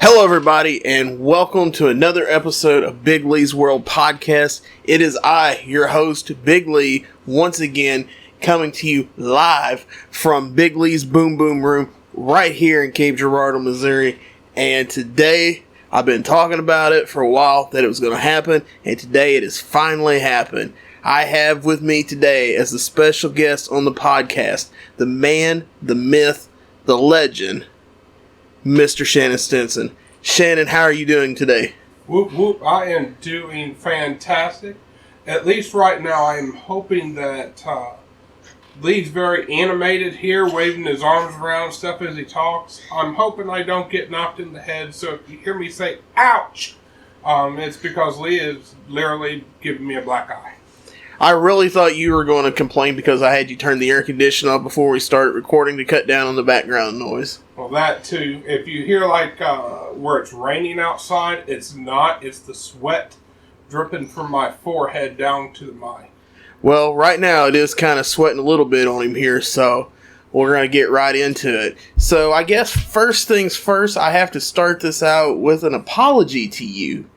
Hello, everybody, and welcome to another episode of Big Lee's World Podcast. It is I, your host, Big Lee, once again coming to you live from Big Lee's Boom Boom Room right here in Cape Girardeau, Missouri. And today, I've been talking about it for a while that it was going to happen, and today it has finally happened. I have with me today as a special guest on the podcast, the man, the myth, the legend, Mr. Shannon Stinson. Shannon, how are you doing today? Whoop whoop, I am doing fantastic. At least right now I am hoping that Lee's very animated here, waving his arms around and stuff as he talks. I'm hoping I don't get knocked in the head, so if you hear me say, ouch, it's because Lee is literally giving me a black eye. I really thought you were going to complain because I had you turn the air conditioner off before we started recording to cut down on the background noise. Well, that too. If you hear like where it's raining outside, it's not. It's the sweat dripping from my forehead down to the mic. Well, right now it is kind of sweating a little bit on him here, so we're going to get right into it. So I guess first things first, I have to start this out with an apology to you.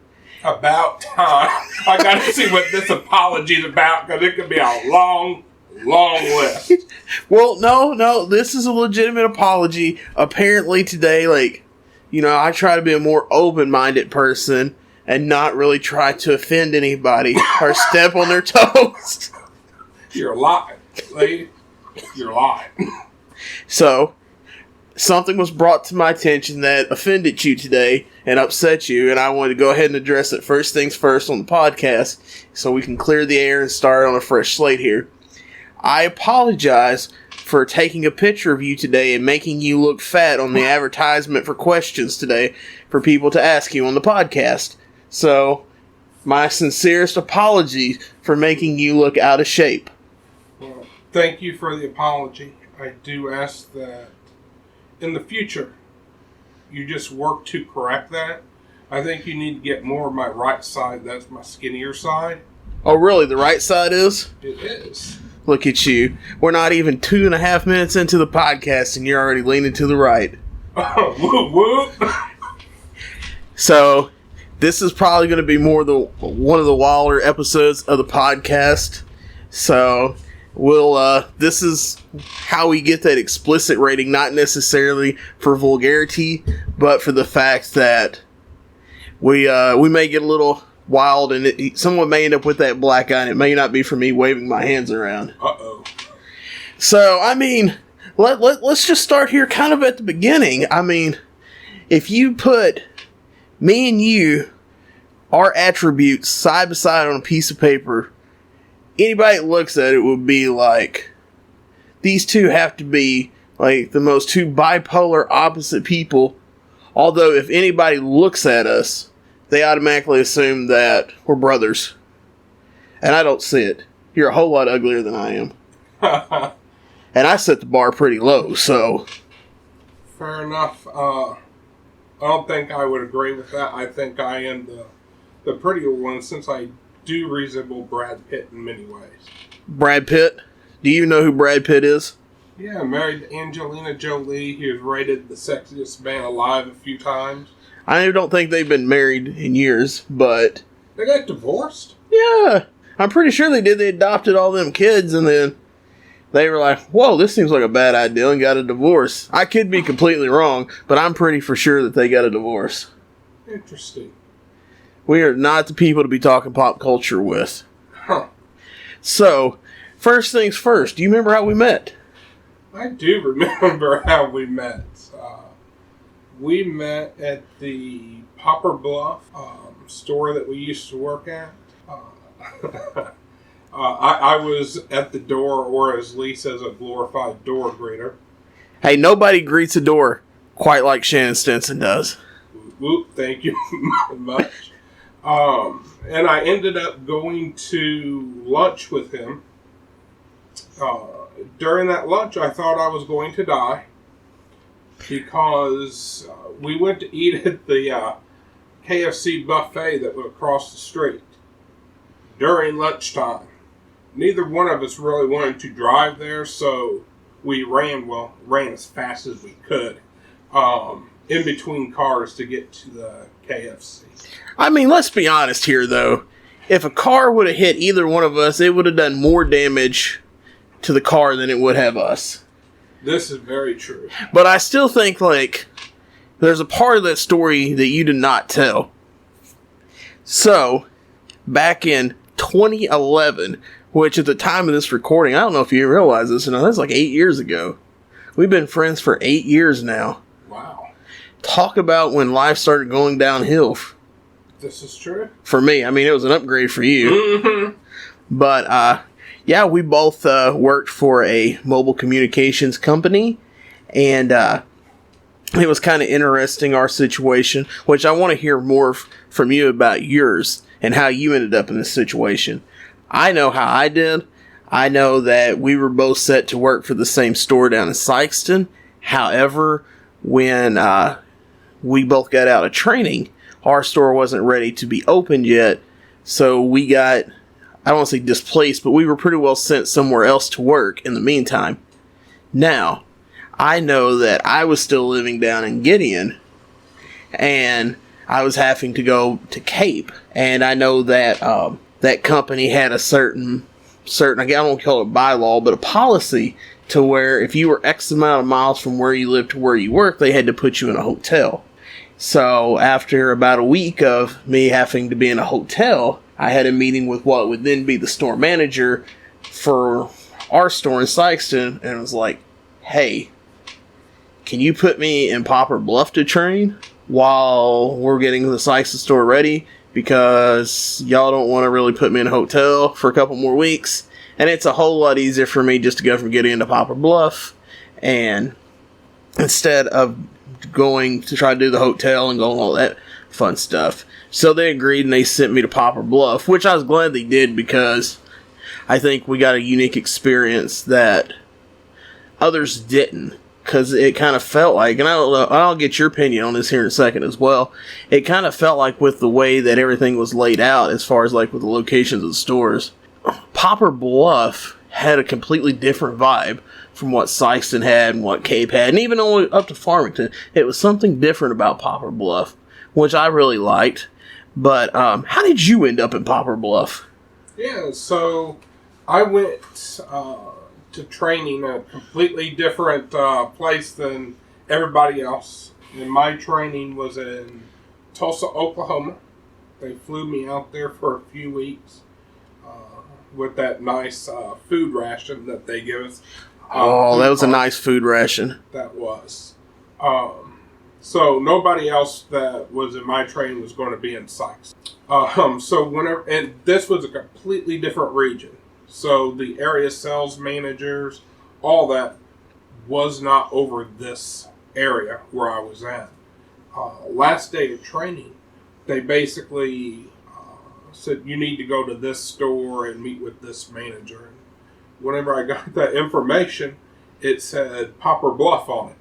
About time. I got to see what this apology is about, because it could be a long list. Well, no, this is a legitimate apology. Apparently today, I try to be a more open-minded person and not really try to offend anybody or step on their toes. You're lying, lady. You're lying. So, something was brought to my attention that offended you today and upset you, and I wanted to go ahead and address it first things first on the podcast so we can clear the air and start on a fresh slate here. I apologize for taking a picture of you today and making you look fat on the advertisement for questions today for people to ask you on the podcast. So, my sincerest apology for making you look out of shape. Well, thank you for the apology. I do ask that in the future, you just work to correct that. I think you need to get more of my right side. That's my skinnier side. Oh, really? The right side is? It is. Look at you. We're not even 2.5 minutes into the podcast and you're already leaning to the right. Whoop, whoop. So, this is probably going to be one of the wilder episodes of the podcast. So, this is how we get that explicit rating, not necessarily for vulgarity, but for the fact that we may get a little wild and someone may end up with that black eye, and it may not be for me waving my hands around. Uh-oh. So, let's just start here kind of at the beginning. If you put me and you, our attributes, side by side on a piece of paper, anybody that looks at it would be like, these two have to be like the most two bipolar opposite people. Although if anybody looks at us, they automatically assume that we're brothers. And I don't see it. You're a whole lot uglier than I am. And I set the bar pretty low, so. Fair enough. I don't think I would agree with that. I think I am the prettier one, since I do resemble Brad Pitt in many ways. Brad Pitt? Do you know who Brad Pitt is? Yeah, married to Angelina Jolie. He was rated the sexiest man alive a few times. I don't think they've been married in years, but... They got divorced? Yeah. I'm pretty sure they did. They adopted all them kids, and then they were like, whoa, this seems like a bad idea, and got a divorce. I could be completely wrong, but I'm pretty for sure that they got a divorce. Interesting. We are not the people to be talking pop culture with. Huh. So, first things first, do you remember how we met? I do remember how we met. We met at the Popper Bluff store that we used to work at. I was at the door, or as Lee says, a glorified door greeter. Hey, nobody greets a door quite like Shannon Stinson does. Whoop, thank you very much. And I ended up going to lunch with him. During that lunch, I thought I was going to die, because we went to eat at the KFC buffet that was across the street during lunchtime. Neither one of us really wanted to drive there, so we ran as fast as we could. in between cars to get to the KFC. I mean, let's be honest here, though. If a car would have hit either one of us, it would have done more damage to the car than it would have us. This is very true. But I still think, like, there's a part of that story that you did not tell. So, back in 2011, which at the time of this recording, I don't know if you realize this or not, that's like 8 years ago. We've been friends for 8 years now. Wow. Talk about when life started going downhill. This is true. For me, I mean, it was an upgrade for you. Mm-hmm. But, yeah, we both worked for a mobile communications company, and it was kind of interesting, our situation, which I want to hear more from you about yours and how you ended up in this situation. I know how I did. I know that we were both set to work for the same store down in Sykeston. However, when we both got out of training, our store wasn't ready to be opened yet, so we got, I don't want to say displaced, but we were pretty well sent somewhere else to work in the meantime. Now, I know that I was still living down in Gideon, and I was having to go to Cape, and I know that that company had a certain, I don't call it bylaw, but a policy to where if you were X amount of miles from where you lived to where you worked, they had to put you in a hotel. So after about a week of me having to be in a hotel, I had a meeting with what would then be the store manager for our store in Sykeston, and it was like, hey, can you put me in Poplar Bluff to train while we're getting the Sykeston store ready? Because y'all don't want to really put me in a hotel for a couple more weeks. And it's a whole lot easier for me just to go from Gideon to Poplar Bluff. And instead of going to try to do the hotel and going all that fun stuff. So they agreed and they sent me to Poplar Bluff, which I was glad they did because I think we got a unique experience that others didn't. Because it kind of felt like, and I don't know, I'll get your opinion on this here in a second as well. It kind of felt like with the way that everything was laid out, as far as like with the locations of the stores, Poplar Bluff had a completely different vibe from what Sykeston had and what Cape had, and even only up to Farmington. It was something different about Poplar Bluff, which I really liked. But how did you end up in Poplar Bluff? Yeah, so I went to training a completely different place than everybody else. And my training was in Tulsa, Oklahoma. They flew me out there for a few weeks with that nice food ration that they give us. That was a nice food ration. That was. So nobody else that was in my training was going to be in Sykes. So whenever, and this was a completely different region. So the area sales managers, all that was not over this area where I was at. Last day of training, they basically said, you need to go to this store and meet with this manager. And whenever I got that information, it said Poplar Bluff on it.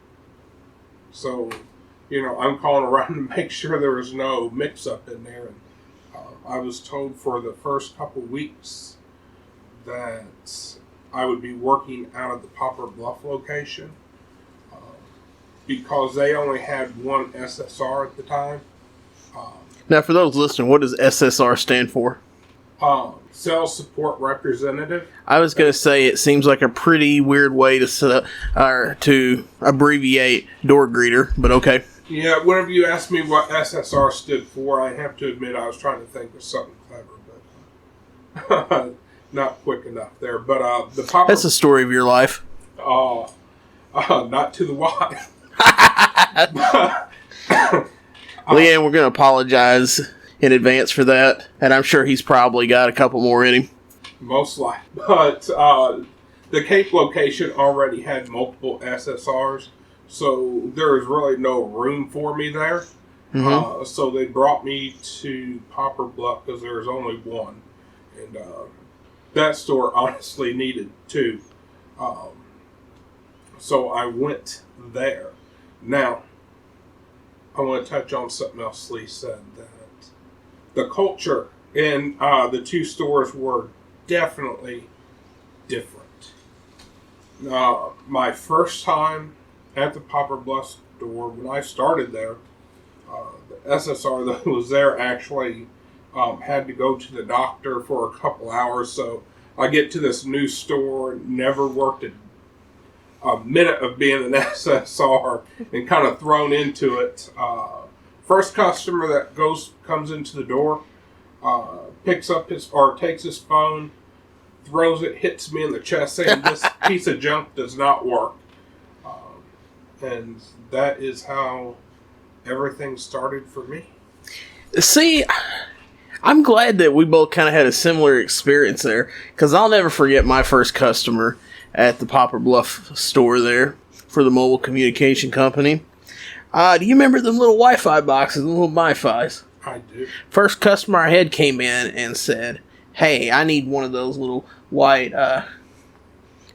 So, I'm calling around to make sure there was no mix-up in there. And I was told for the first couple weeks that I would be working out of the Poplar Bluff location because they only had one SSR at the time. Now, for those listening, what does SSR stand for? Sales Support Representative. I was going to say it seems like a pretty weird way to abbreviate door greeter, but okay. Yeah, whenever you ask me what SSR stood for, I have to admit I was trying to think of something clever, but not quick enough there. But the Poplar... That's the story of your life. Not to the wife. Leanne, we're going to apologize in advance for that, and I'm sure he's probably got a couple more in him. Most likely. But the Cape location already had multiple SSRs, so there was really no room for me there. Mm-hmm. So they brought me to Poplar Bluff because there was only one. And that store honestly needed two. So I went there. Now, I want to touch on something else Lee said, that the culture in the two stores were definitely different. My first time at the Poplar Bluff door. When I started there, the SSR that was there actually had to go to the doctor for a couple hours. So I get to this new store, never worked a minute of being an SSR, and kind of thrown into it. First customer that comes into the door, takes his phone, throws it, hits me in the chest, saying this piece of junk does not work. And that is how everything started for me. See, I'm glad that we both kind of had a similar experience there, because I'll never forget my first customer at the Poplar Bluff store there for the mobile communication company. Do you remember them little Wi-Fi boxes, the little MiFis? I do. First customer I had came in and said, "Hey, I need one of those little white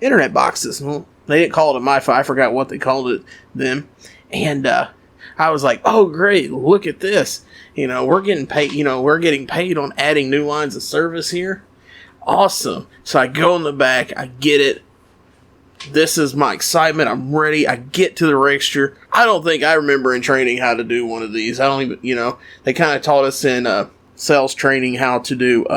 internet boxes." Well, they didn't call it a MiFi. I forgot what they called it then. And I was like, "Oh, great! Look at this. We're getting paid. We're getting paid on adding new lines of service here. Awesome!" So I go in the back. I get it. This is my excitement. I'm ready. I get to the register. I don't think I remember in training how to do one of these. I don't even, they kind of taught us in sales training how to do,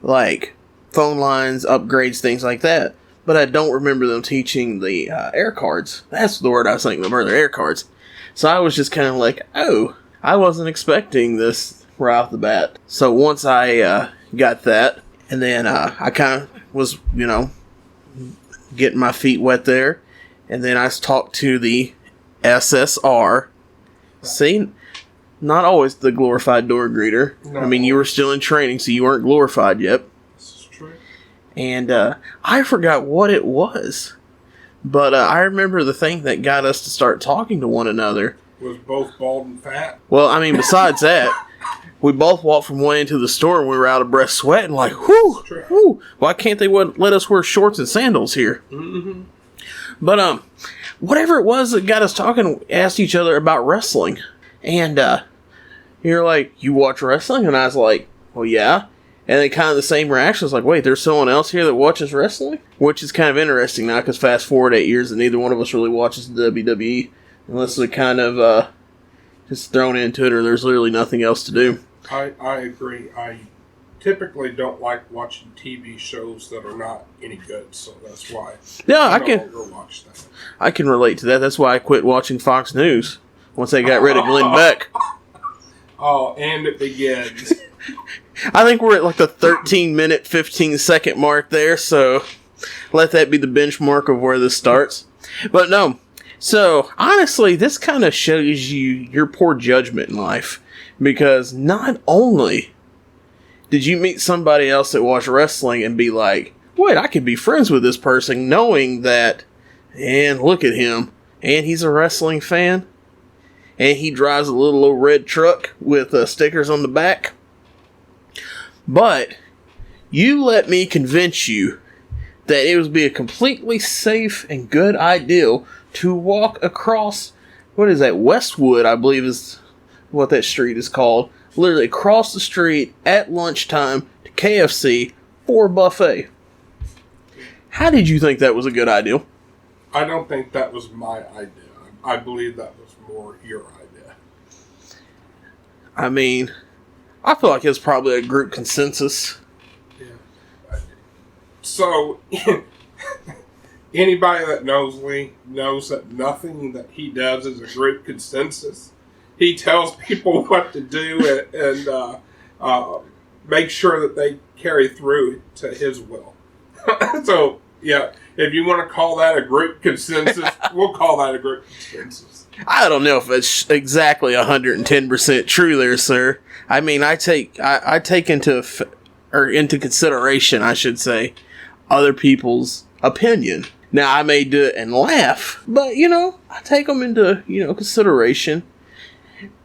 like, phone lines, upgrades, things like that. But I don't remember them teaching the air cards. That's the word I was thinking of earlier, air cards. So I was just kind of like, oh, I wasn't expecting this right off the bat. So once I got that, and then I kind of was, getting my feet wet there, and then I talked to the SSR. See, not always the glorified door greeter. No. I mean, you were still in training, so you weren't glorified yet. This is true. And I forgot what it was, but I remember the thing that got us to start talking to one another. Was both bald and fat? Well, I mean, besides that, we both walked from one end to the store and we were out of breath sweating like, whoo, why can't they let us wear shorts and sandals here? Mm-hmm. But, whatever it was that got us talking, asked each other about wrestling. And, you're like, you watch wrestling? And I was like, well, yeah. And then kind of the same reaction. It's like, wait, there's someone else here that watches wrestling? Which is kind of interesting now, because fast forward 8 years and neither one of us really watches the WWE. Unless we're kind of, just thrown into it or there's literally nothing else to do. I agree. I typically don't like watching TV shows that are not any good, so that's why I no longer watch that. I can relate to that. That's why I quit watching Fox News once they got rid of Glenn Beck. Oh, and it begins. I think we're at like the 13-minute, 15-second mark there, so let that be the benchmark of where this starts. But no. So, honestly, this kind of shows you your poor judgment in life. Because not only did you meet somebody else that watched wrestling and be like, wait, I could be friends with this person, knowing that, and look at him, and he's a wrestling fan, and he drives a little old red truck with stickers on the back. But you let me convince you that it would be a completely safe and good idea to walk across, what is that, Westwood, I believe is what that street is called, literally across the street at lunchtime to KFC for a buffet. How did you think that was a good idea? I don't think that was my idea. I believe that was more your idea. I mean, I feel like it's probably a group consensus. Yeah. So, anybody that knows Lee knows that nothing that he does is a group consensus. He tells people what to do and make sure that they carry through to his will. So, yeah, if you want to call that a group consensus, we'll call that a group consensus. I don't know if it's exactly 110% true there, sir. I mean, I take into consideration, I should say, other people's opinion. Now, I may do it and laugh, but, I take them into, consideration.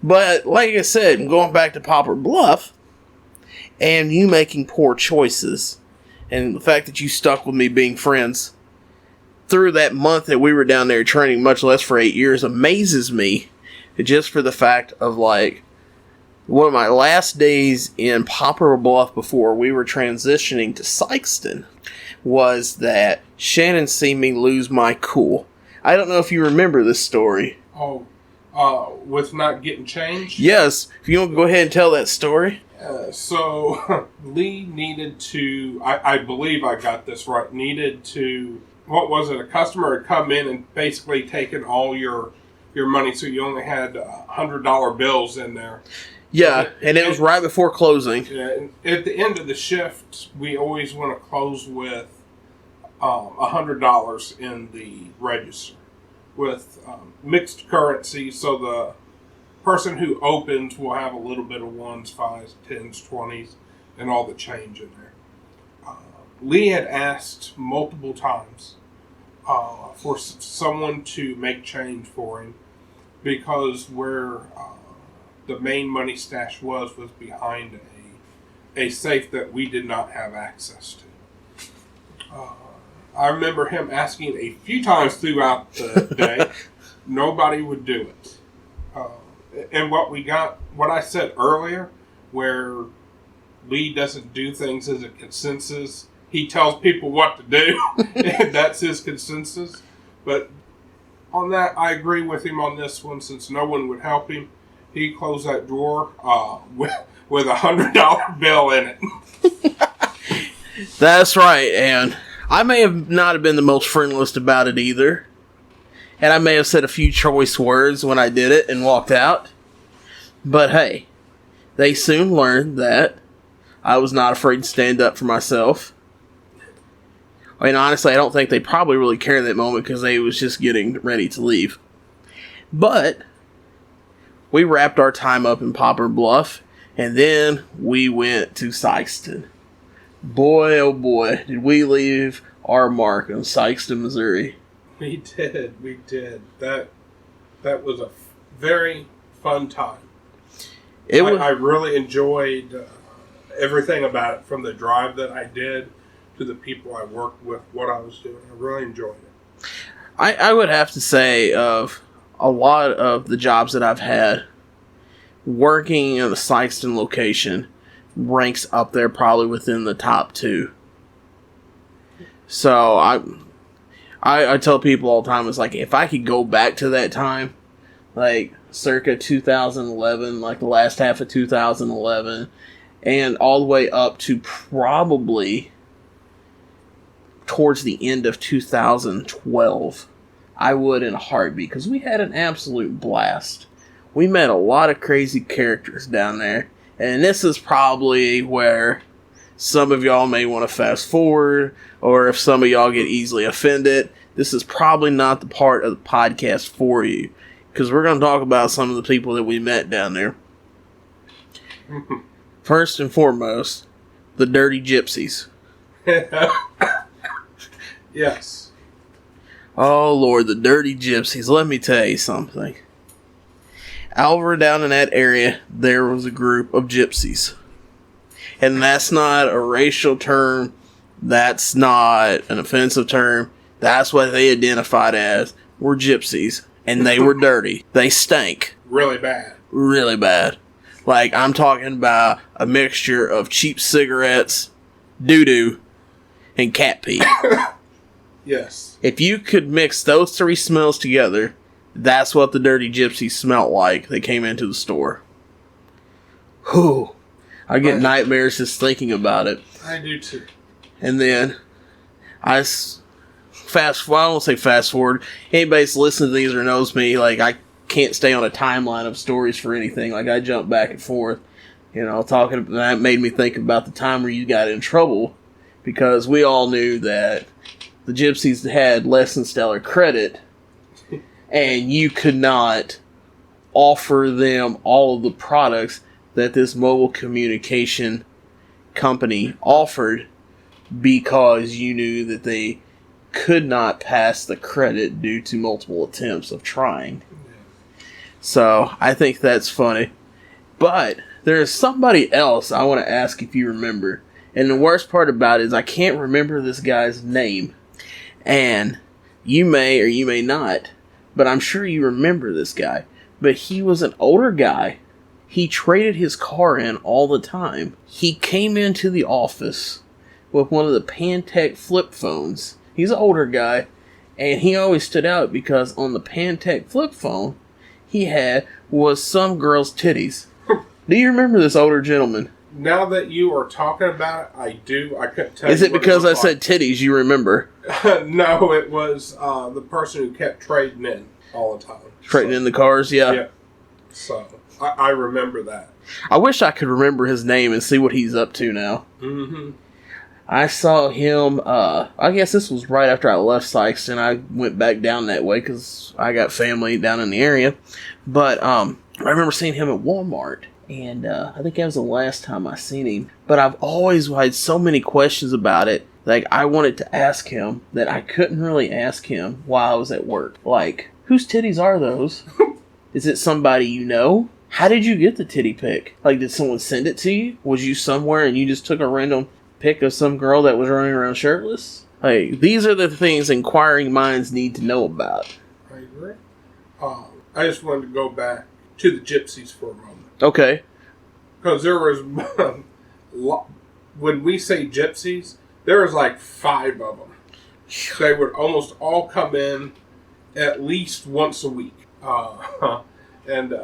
But, like I said, going back to Poplar Bluff, and you making poor choices, and the fact that you stuck with me being friends through that month that we were down there training, much less for 8 years, amazes me, just for the fact of, like, one of my last days in Poplar Bluff before we were transitioning to Sykeston was that Shannon seen me lose my cool. I don't know if you remember this story. Oh, with not getting change. Yes, if you want to go ahead and tell that story. So Lee needed to, I believe I got this right, needed to, what was it, a customer had come in and basically taken all your money, so you only had $100 bills in there. Yeah, and it was right before closing. Yeah, and at the end of the shift, we always want to close with $100 in the register with mixed currency, so the person who opens will have a little bit of ones, fives, tens, 20s, and all the change in there. Lee had asked multiple times for someone to make change for him because where the main money stash was behind a safe that we did not have access to. I remember him asking a few times throughout the day. Nobody would do it. And what I said earlier, where Lee doesn't do things as a consensus, he tells people what to do, and that's his consensus. But on that, I agree with him on this one, since no one would help him. He closed that drawer with $100 bill in it. That's right, and I may have not have been the most friendliest about it either. And I may have said a few choice words when I did it and walked out. But hey, they soon learned that I was not afraid to stand up for myself. I mean, honestly, I don't think they probably really cared in that moment because they was just getting ready to leave. But we wrapped our time up in Poplar Bluff, and then we went to Sykeston. Boy, oh boy, did we leave our mark on Sykeston, Missouri. We did. That was a very fun time. I really enjoyed everything about it, from the drive that I did to the people I worked with, what I was doing. I really enjoyed it. I would have to say, of a lot of the jobs that I've had, working in the Sykeston location ranks up there probably within the top 2. So I tell people all the time, it's like, if I could go back to that time, like circa 2011, like the last half of 2011, and all the way up to probably towards the end of 2012, I would in a heartbeat, because we had an absolute blast. We met a lot of crazy characters down there, and this is probably where some of y'all may want to fast forward, or if some of y'all get easily offended, this is probably not the part of the podcast for you, because we're going to talk about some of the people that we met down there. First and foremost, the Dirty Gypsies. Yes. Oh, Lord, the Dirty Gypsies. Let me tell you something. Over down in that area, there was a group of gypsies. And that's not a racial term. That's not an offensive term. That's what they identified as. Were gypsies. And they were dirty. They stank. Really bad. Really bad. Like, I'm talking about a mixture of cheap cigarettes, doo-doo, and cat pee. Yes. If you could mix those 3 smells together, that's what the Dirty Gypsies smelled like. They came into the store. Whew. I get nightmares just thinking about it. I do too. And then, I won't say fast forward. Anybody that's listening to these or knows me, like, I can't stay on a timeline of stories for anything. Like, I jump back and forth. You know, that made me think about the time where you got in trouble, because we all knew that the gypsies had less than stellar credit, and you could not offer them all of the products that this mobile communication company offered, because you knew that they could not pass the credit due to multiple attempts of trying. So, I think that's funny. But there's somebody else I want to ask if you remember. And the worst part about it is I can't remember this guy's name. And you may or you may not, but I'm sure you remember this guy. But he was an older guy. He traded his car in all the time. He came into the office with one of the Pantech flip phones. He's an older guy, and he always stood out because on the Pantech flip phone, he had was some girl's titties. Do you remember this older gentleman? Now that you are talking about it, I do. I couldn't tell you. Is it because I said titties you remember? No, it was the person who kept trading in all the time. Trading in the cars, yeah. Yeah. So, I remember that. I wish I could remember his name and see what he's up to now. Mm-hmm. I saw him, I guess this was right after I left Sykes, and I went back down that way because I got family down in the area. But I remember seeing him at Walmart. And I think that was the last time I seen him. But I've always had so many questions about it. Like, I wanted to ask him that I couldn't really ask him while I was at work. Like, whose titties are those? Is it somebody you know? How did you get the titty pic? Like, did someone send it to you? Was you somewhere and you just took a random pic of some girl that was running around shirtless? Like, these are the things inquiring minds need to know about. I agree. I just wanted to go back to the gypsies for a moment. Okay. Because there was, when we say gypsies, there was like 5 of them. They would almost all come in at least once a week. And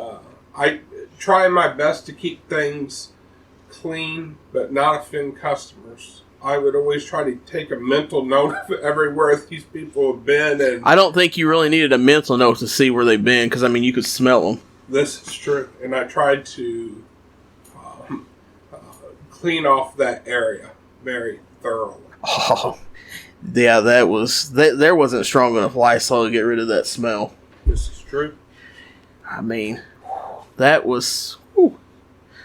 I try my best to keep things clean, but not offend customers. I would always try to take a mental note of everywhere these people have been. And I don't think you really needed a mental note to see where they've been, because, I mean, you could smell them. This is true. And I tried to clean off that area very thoroughly. Oh, yeah, there wasn't strong enough Lysol to get rid of that smell. This is true. I mean, that was... Whew.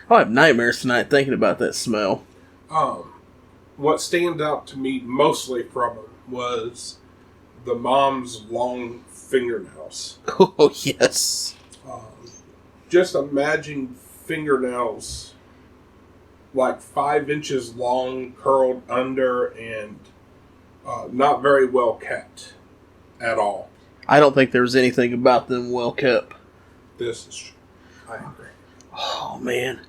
I have nightmares tonight thinking about that smell. What stands out to me mostly from it was the mom's long fingernails. Oh, yes. Just imagine fingernails like 5 inches long, curled under, and not very well kept at all. I don't think there was anything about them well kept. This is true. I agree. Oh, man.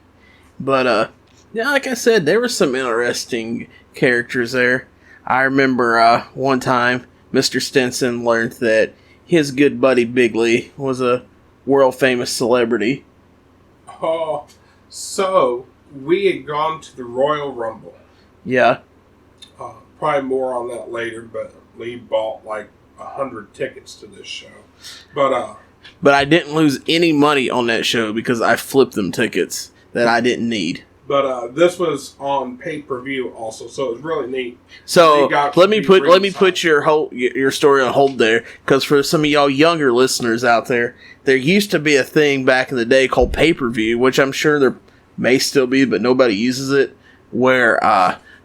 But, yeah, like I said, there were some interesting characters there. I remember one time Mr. Stinson learned that his good buddy Bigley was a world-famous celebrity. Oh, so we had gone to the Royal Rumble. Yeah. Probably more on that later, but Lee bought like 100 tickets to this show. But I didn't lose any money on that show because I flipped them tickets that I didn't need. But this was on pay-per-view also, so it was really neat. So let me put your story on hold there, because for some of y'all younger listeners out there used to be a thing back in the day called pay-per-view, which I'm sure there may still be, but nobody uses it, where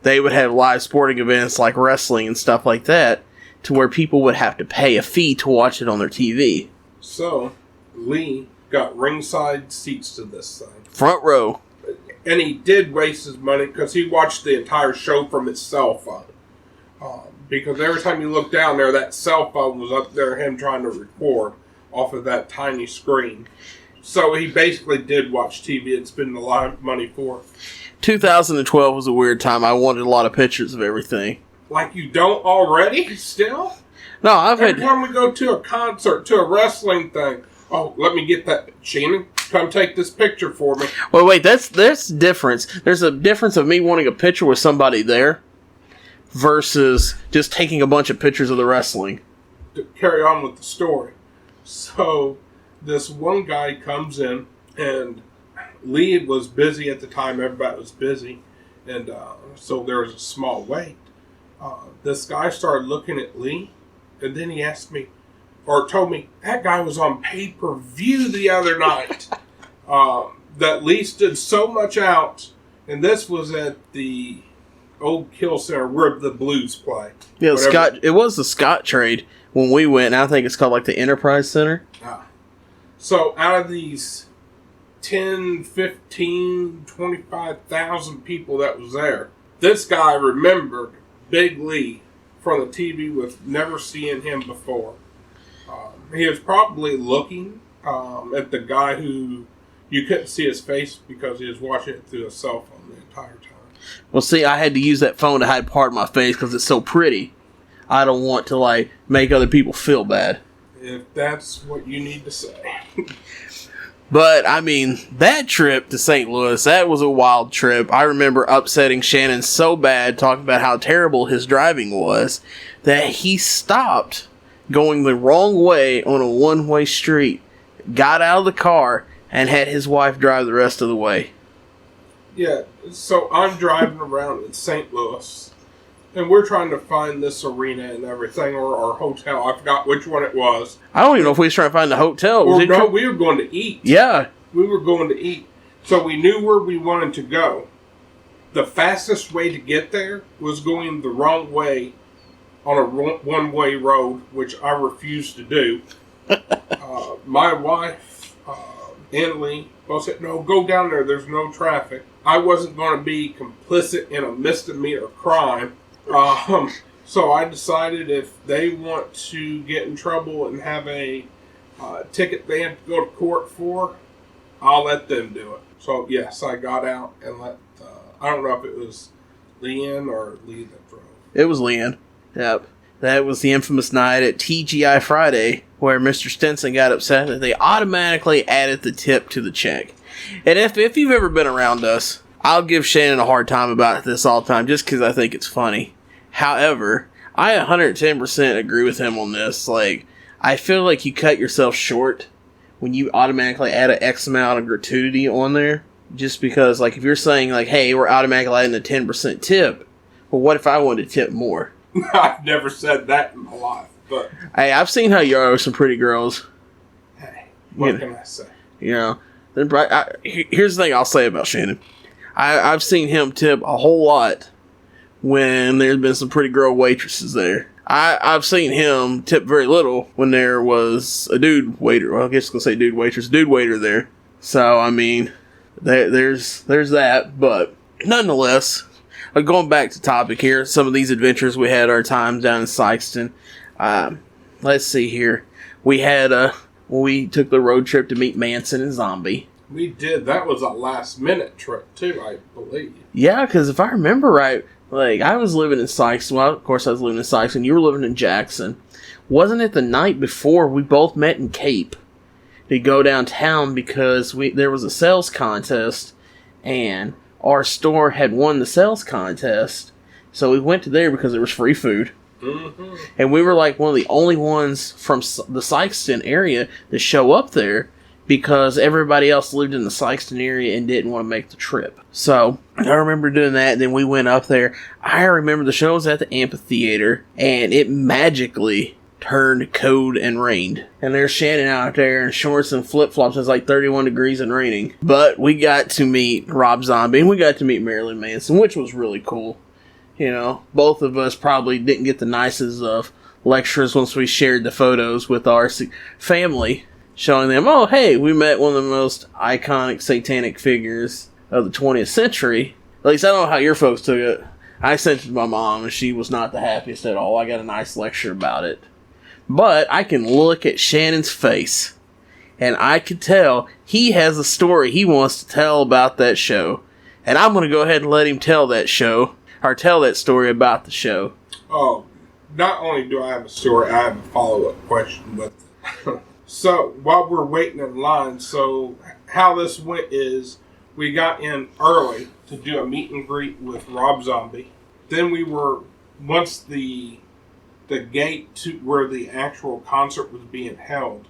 they would have live sporting events like wrestling and stuff like that, to where people would have to pay a fee to watch it on their TV. So Lee got ringside seats to this thing, front row. And he did waste his money because he watched the entire show from his cell phone. Because every time you look down there, that cell phone was up there, him trying to record off of that tiny screen. So he basically did watch TV and spend a lot of money for it. 2012 was a weird time. I wanted a lot of pictures of everything. Like you don't already? Still? No, every time we go to a concert, to a wrestling thing, oh, let me get that, Shannon. Come take this picture for me. Well, wait, that's difference. There's a difference of me wanting a picture with somebody there versus just taking a bunch of pictures of the wrestling. To carry on with the story. So, this one guy comes in, and Lee was busy at the time. Everybody was busy. And so there was a small wait. This guy started looking at Lee, and then he asked me, or told me, that guy was on pay-per-view the other night. That Lee stood so much out, and this was at the old Kill Center where the Blues play. Yeah, it was the Scott trade when we went, and I think it's called like the Enterprise Center. So out of these 10, 15, 25,000 people that was there, this guy remembered Big Lee from the TV with never seeing him before. He was probably looking at the guy who you couldn't see his face because he was watching it through a cell phone the entire time. Well, see, I had to use that phone to hide part of my face because it's so pretty. I don't want to, make other people feel bad. If that's what you need to say. But, I mean, that trip to St. Louis, that was a wild trip. I remember upsetting Shannon so bad, talking about how terrible his driving was, that he stopped going the wrong way on a one-way street, got out of the car, and had his wife drive the rest of the way. Yeah, so I'm driving around in St. Louis, and we're trying to find this arena and everything, or our hotel. I forgot which one it was. I don't even know if we was trying to find the hotel. We were going to eat. Yeah. We were going to eat. So we knew where we wanted to go. The fastest way to get there was going the wrong way on a one-way road, which I refused to do. My wife, Emily, both said, no, go down there. There's no traffic. I wasn't going to be complicit in a misdemeanor crime. So I decided if they want to get in trouble and have a ticket they have to go to court for, I'll let them do it. So, yes, I got out and let, I don't know if it was Leanne or Lee that drove. It was Leanne. Yep. That was the infamous night at TGI Friday where Mr. Stinson got upset that they automatically added the tip to the check. And if you've ever been around us, I'll give Shannon a hard time about this all the time just because I think it's funny. However, I 110% agree with him on this. Like, I feel like you cut yourself short when you automatically add an X amount of gratuity on there. Just because, like, if you're saying, like, hey, we're automatically adding a 10% tip, well, what if I wanted to tip more? I've never said that in my life, but... Hey, I've seen how you are with some pretty girls. Hey, what can I say? You know, here's the thing I'll say about Shannon. I've seen him tip a whole lot when there's been some pretty girl waitresses there. I've seen him tip very little when there was a dude waiter. Well, I guess I'll say dude waitress, dude waiter there. So, I mean, there's that. But nonetheless, going back to topic here, some of these adventures we had our times down in Sykeston. Let's see here. We took the road trip to meet Manson and Zombie. We did. That was a last-minute trip, too, I believe. Yeah, because if I remember right, like, I was living in Sykeston. Well, of course I was living in Sykeston. You were living in Jackson. Wasn't it the night before we both met in Cape to go downtown because there was a sales contest, and our store had won the sales contest, so we went to there because there was free food. Mm-hmm. And we were like one of the only ones from the Sykeston area to show up there because everybody else lived in the Sykeston area and didn't want to make the trip. So I remember doing that, and then we went up there. I remember the show was at the amphitheater, and it magically turned cold and rained. And there's Shannon out there in shorts and flip-flops. It's like 31 degrees and raining. But we got to meet Rob Zombie, and we got to meet Marilyn Manson, which was really cool. You know, both of us probably didn't get the nicest of lectures once we shared the photos with our family, showing them, oh, hey, we met one of the most iconic satanic figures of the 20th century. At least I don't know how your folks took it. I sent it to my mom, and she was not the happiest at all. I got a nice lecture about it. But I can look at Shannon's face, and I can tell he has a story he wants to tell about that show. And I'm going to go ahead and let him tell that story about the show. Oh, not only do I have a story, I have a follow-up question with it. So, while we're waiting in line, so how this went is we got in early to do a meet and greet with Rob Zombie. Then once the gate to where the actual concert was being held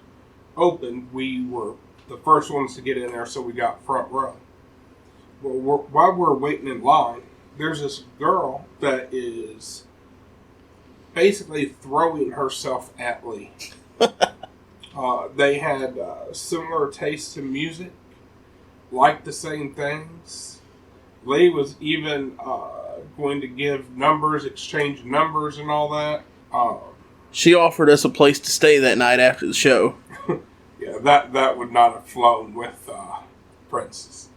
opened, we were the first ones to get in there, so we got front row. Well, while we're waiting in line, there's this girl that is basically throwing herself at Lee. They had similar tastes in music, liked the same things. Lee was even going to give numbers, exchange numbers and all that. She offered us a place to stay that night after the show. Yeah, that would not have flown with Princess.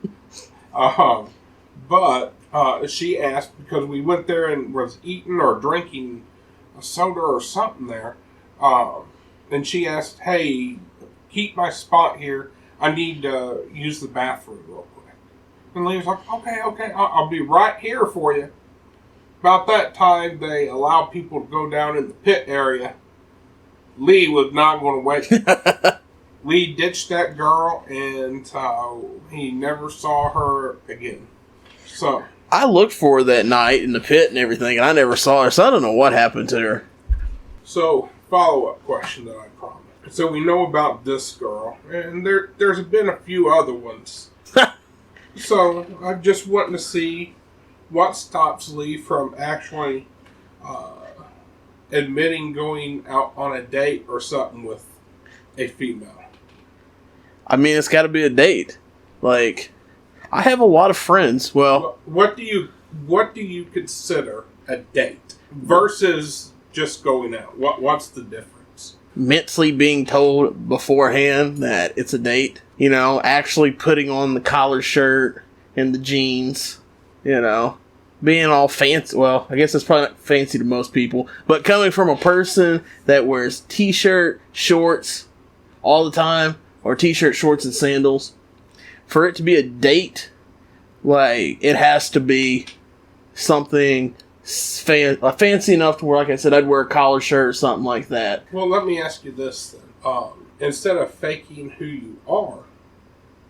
But she asked, because we went there and was eating or drinking a soda or something there, and she asked, hey, keep my spot here. I need to use the bathroom real quick. And Lee was like, okay, I'll be right here for you. About that time, they allow people to go down in the pit area Lee was not going to wait. Lee ditched that girl, and he never saw her again. So I looked for her that night in the pit and everything, and I never saw her, so I don't know what happened to her. So, follow-up question that I promised. So we know about this girl, and there's been a few other ones. So I just wanting to see what stops Lee from actually admitting going out on a date or something with a female. I mean, it's got to be a date. Like, I have a lot of friends. Well, what do you consider a date versus just going out? What's the difference? Mentally being told beforehand that it's a date. You know, actually putting on the collar shirt and the jeans. You know, being all fancy. Well, I guess it's probably not fancy to most people. But coming from a person that wears t-shirt, shorts all the time, or t-shirt, shorts, and sandals, for it to be a date, like, it has to be something fancy enough to where, like I said, I'd wear a collar shirt or something like that. Well, let me ask you this then. Instead of faking who you are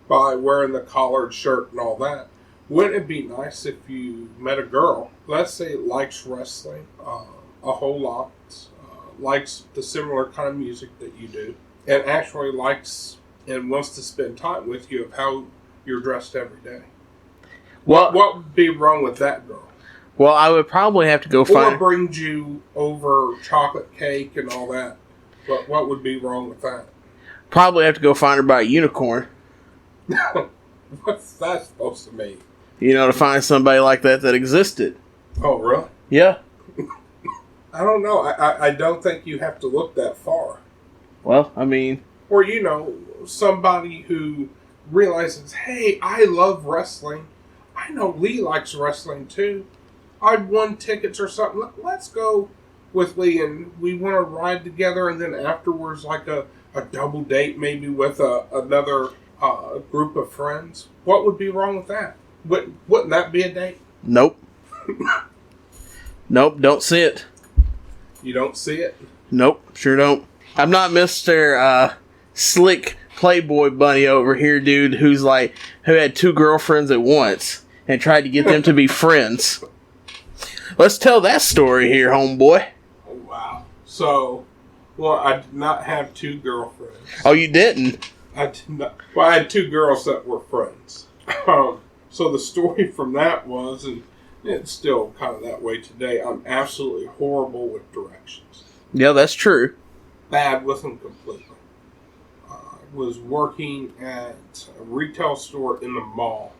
by wearing the collared shirt and all that, wouldn't it be nice if you met a girl, let's say likes wrestling a whole lot, likes the similar kind of music that you do, and actually likes and wants to spend time with you of how you're dressed every day? What would be wrong with that girl? Well, I would probably have to go find... Or brings you over chocolate cake and all that. What would be wrong with that? Probably have to go find her by a unicorn. What's that supposed to mean? You know, to find somebody like that existed. Oh, really? Yeah. I don't know. I don't think you have to look that far. Well, I mean... Or, you know, somebody who realizes, hey, I love wrestling. I know Lee likes wrestling too. I'd won tickets or something. Let's go with Lee, and we want to ride together, and then afterwards, like a double date maybe with another group of friends. What would be wrong with that? Wouldn't that be a date? Nope. Nope, don't see it. You don't see it? Nope, sure don't. I'm not Mr. Slick Playboy Bunny over here, dude, who had 2 girlfriends at once and tried to get them to be friends. Let's tell that story here, homeboy. Oh, wow. So, well, I did not have 2 girlfriends. Oh, you didn't? I did not. Well, I had 2 girls that were friends. So the story from that was, and it's still kind of that way today, I'm absolutely horrible with directions. Yeah, that's true. Bad with them completely. I was working at a retail store in the mall.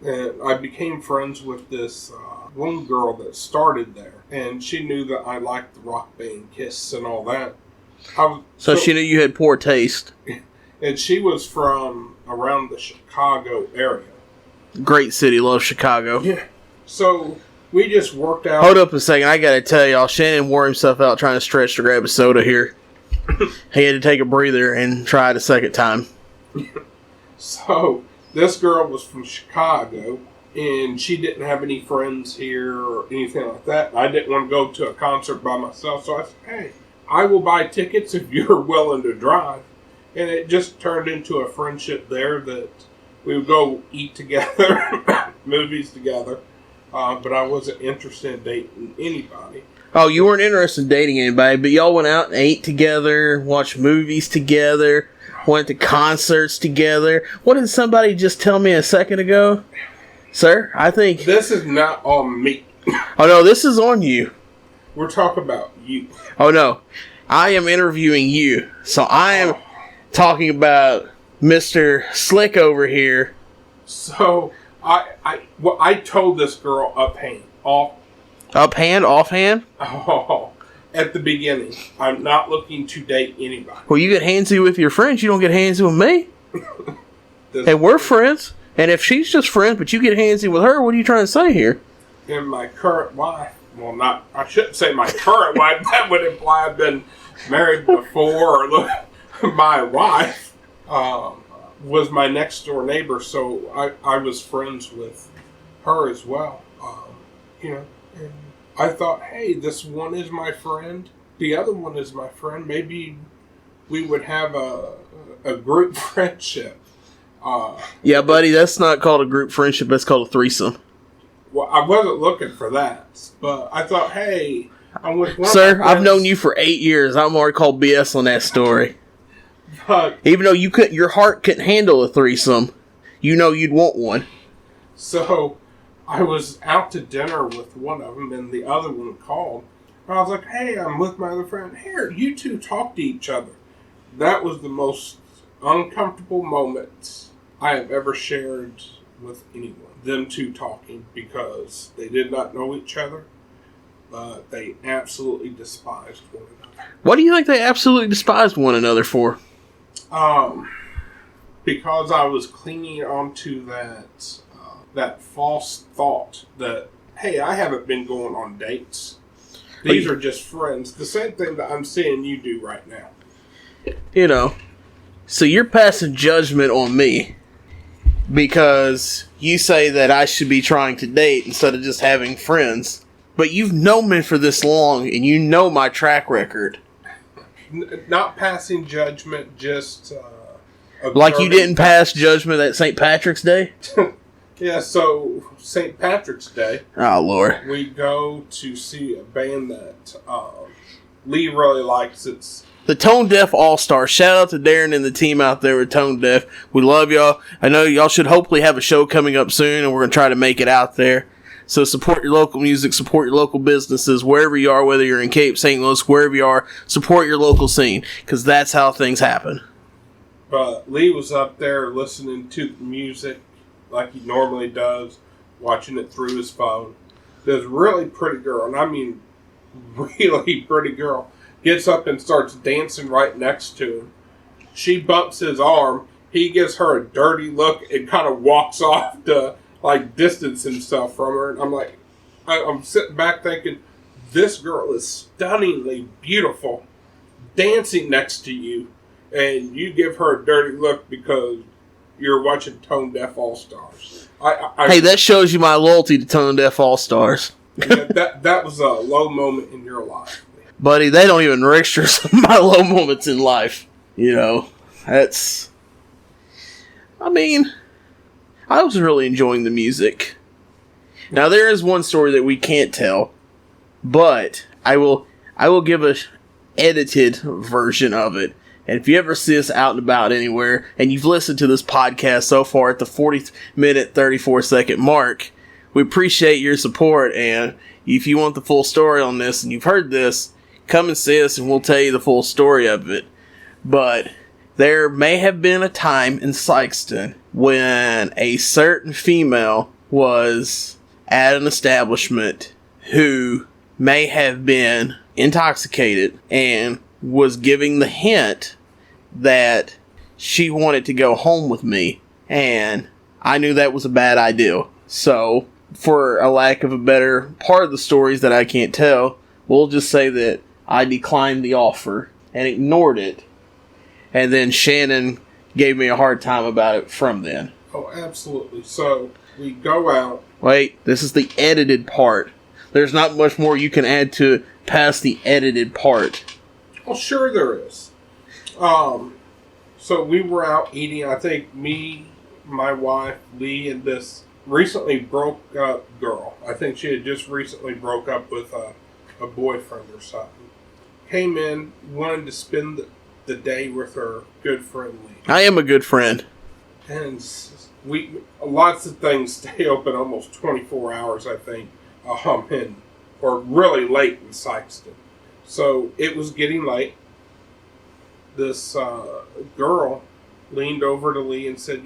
And I became friends with this one girl that started there. And she knew that I liked the rock band Kiss and all that. So she knew you had poor taste. And she was from around the Chicago area. Great city, love Chicago. Yeah. So we just worked out. Hold up a second, I gotta tell y'all, Shannon wore himself out trying to stretch to grab a soda here. He had to take a breather and try it a second time. So this girl was from Chicago, and she didn't have any friends here or anything like that. I didn't want to go to a concert by myself, so I said, hey, I will buy tickets if you're willing to drive. And it just turned into a friendship there that we would go eat together, movies together, but I wasn't interested in dating anybody. Oh, you weren't interested in dating anybody, but y'all went out and ate together, watched movies together, went to concerts together. What did somebody just tell me a second ago? Sir, I think... This is not on me. Oh, no, this is on you. We're talking about you. Oh, no. I am interviewing you. So I am talking about Mr. Slick over here. So, I told this girl offhand. Offhand? Oh, at the beginning. I'm not looking to date anybody. Well, you get handsy with your friends. You don't get handsy with me. Hey, we're friends. And if she's just friends, but you get handsy with her, what are you trying to say here? And my current wife, well, I shouldn't say my current wife. That would imply I've been married before. Or my wife was my next door neighbor, so I was friends with her as well. And I thought, hey, this one is my friend. the other one is my friend. Maybe we would have a group friendship. Yeah, buddy, that's not called a group friendship. That's called a threesome. Well, I wasn't looking for that, but I thought, hey, I'm with one Sir, of my friends. I've known you for 8 years. I'm already called BS on that story. But, even though your heart couldn't handle a threesome, you know you'd want one. So, I was out to dinner with one of them, and the other one called. I was like, hey, I'm with my other friend. Here, you two talk to each other. That was the most uncomfortable moment I have ever shared with anyone. Them two talking, because they did not know each other, but they absolutely despised one another. What do you think they absolutely despised one another for? Because I was clinging onto that false thought that, hey, I haven't been going on dates. These are just friends. The same thing that I'm seeing you do right now. You know, so you're passing judgment on me because you say that I should be trying to date instead of just having friends. But you've known me for this long, and you know my track record. Not passing judgment, just... like you didn't pass judgment at St. Patrick's Day? Yeah, so St. Patrick's Day. Oh, Lord. We go to see a band that Lee really likes. It's the Tone Deaf All-Stars. Shout out to Darren and the team out there with Tone Deaf. We love y'all. I know y'all should hopefully have a show coming up soon, and we're going to try to make it out there. So support your local music, support your local businesses, wherever you are, whether you're in Cape, St. Louis, wherever you are, support your local scene, because that's how things happen. But Lee was up there listening to the music like he normally does, watching it through his phone. This really pretty girl, and I mean really pretty girl, gets up and starts dancing right next to him. She bumps his arm. He gives her a dirty look and kind of walks off to distance himself from her. And I'm like, I'm sitting back thinking, this girl is stunningly beautiful, dancing next to you, and you give her a dirty look because you're watching Tone Deaf All-Stars. Hey, that shows you my loyalty to Tone Deaf All-Stars. that was a low moment in your life. Buddy, they don't even register some of my low moments in life. You know, that's... I mean, I was really enjoying the music. Now, there is one story that we can't tell, but I will give a edited version of it. And if you ever see us out and about anywhere, and you've listened to this podcast so far at the 40-minute, 34-second mark, we appreciate your support. And if you want the full story on this, and you've heard this, come and see us, and we'll tell you the full story of it. But there may have been a time in Sykeston when a certain female was at an establishment who may have been intoxicated and was giving the hint that she wanted to go home with me, and I knew that was a bad idea. So, for a lack of a better part of the stories that I can't tell, we'll just say that I declined the offer and ignored it, and then Shannon gave me a hard time about it from then. Oh, absolutely. So, we go out. Wait, this is the edited part. There's not much more you can add to it past the edited part. Well, sure there is. So we were out eating. I think me, my wife, Lee, and this recently broke up girl. I think she had just recently broke up with a boyfriend or something. Came in, wanted to spend the day with her good friend Lee. I am a good friend. And lots of things stay open almost 24 hours, I think, or really late in Sykeston. So it was getting late. This girl leaned over to Lee and said,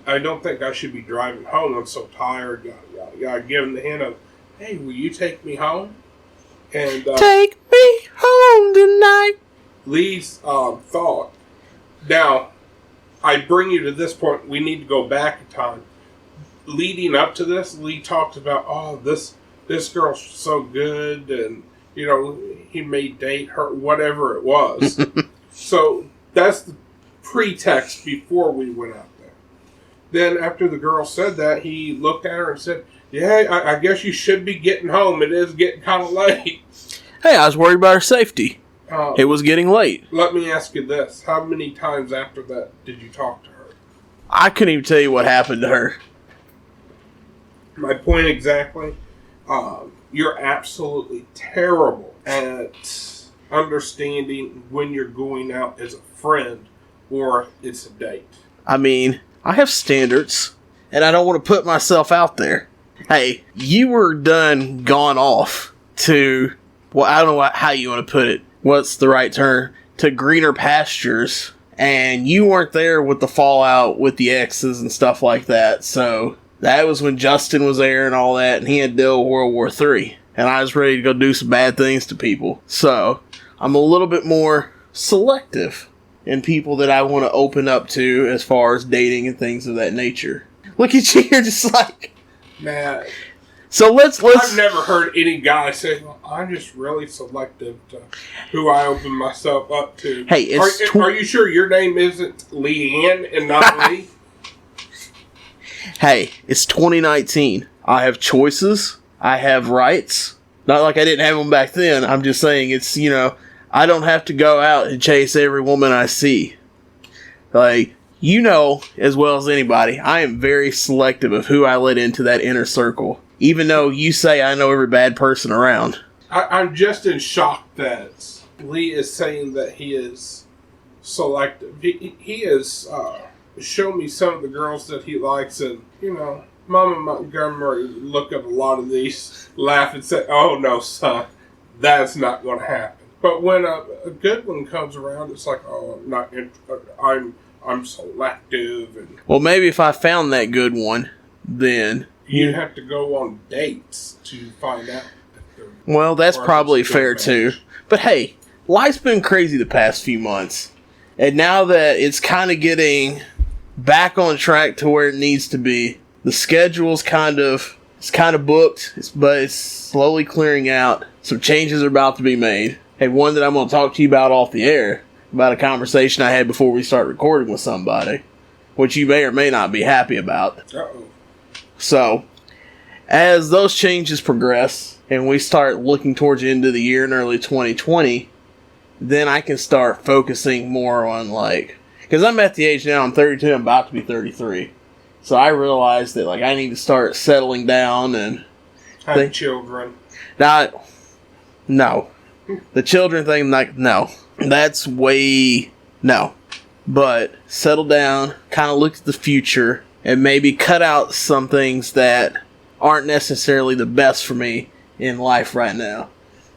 I don't think I should be driving home. I'm so tired. Yada. Give him the hint of, hey, will you take me home? And take me home tonight. Lee's thought. Now, I bring you to this point. We need to go back in time. Leading up to this, Lee talked about, this girl's so good, and he may date her, whatever it was. So that's the pretext before we went out there. Then after the girl said that, he looked at her and said, yeah, I guess you should be getting home. It is getting kind of late. Hey, I was worried about her safety. It was getting late. Let me ask you this. How many times after that did you talk to her? I couldn't even tell you what happened to her. My point exactly. You're absolutely terrible at understanding when you're going out as a friend or it's a date. I mean, I have standards, and I don't want to put myself out there. Hey, you were gone off to, well, I don't know how you want to put it. What's the right term? To greener pastures. And you weren't there with the fallout with the exes and stuff like that. So that was when Justin was there and all that, and he had to deal with World War III. And I was ready to go do some bad things to people. So I'm a little bit more selective in people that I want to open up to as far as dating and things of that nature. Look at you, you're just like... Man. So let's. I've never heard any guy say, well, I'm just really selective to who I open myself up to. Hey, are you sure your name isn't Leanne and not Lee? Hey, it's 2019. I have choices. I have rights. Not like I didn't have them back then. I'm just saying it's, I don't have to go out and chase every woman I see. Like, as well as anybody, I am very selective of who I let into that inner circle. Even though you say I know every bad person around. I'm just in shock that Lee is saying that he is selective. He has shown me some of the girls that he likes, and, Mom and Montgomery look at a lot of these, laugh and say, oh, no, son, that's not going to happen. But when a good one comes around, it's like, oh, I'm selective. And well, maybe if I found that good one, then... You have to go on dates to find out. Well, that's probably fair too. But hey, life's been crazy the past few months. And now that it's kind of getting back on track to where it needs to be, the schedule's kind of booked, but it's slowly clearing out. Some changes are about to be made. Hey, one that I'm going to talk to you about off the air, about a conversation I had before we start recording with somebody, which you may or may not be happy about. Uh-oh. So, as those changes progress, and we start looking towards the end of the year in early 2020, then I can start focusing more on, because I'm at the age now, I'm 32, I'm about to be 33. So I realized that, I need to start settling down and... Have children. No. The children thing, no. That's way... No. But settle down, kind of look at the future... And maybe cut out some things that aren't necessarily the best for me in life right now.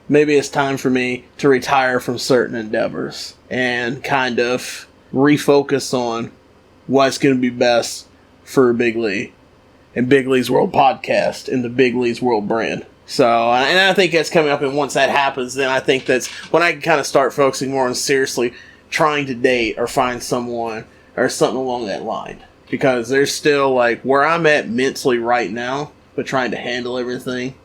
Maybe it's time for me to retire from certain endeavors and kind of refocus on what's going to be best for Big Lee and Big Lee's World Podcast and the Big Lee's World brand. So, and I think that's coming up, and once that happens, then I think that's when I can kind of start focusing more on seriously trying to date or find someone or something along that line. Because there's still, where I'm at mentally right now, but trying to handle everything,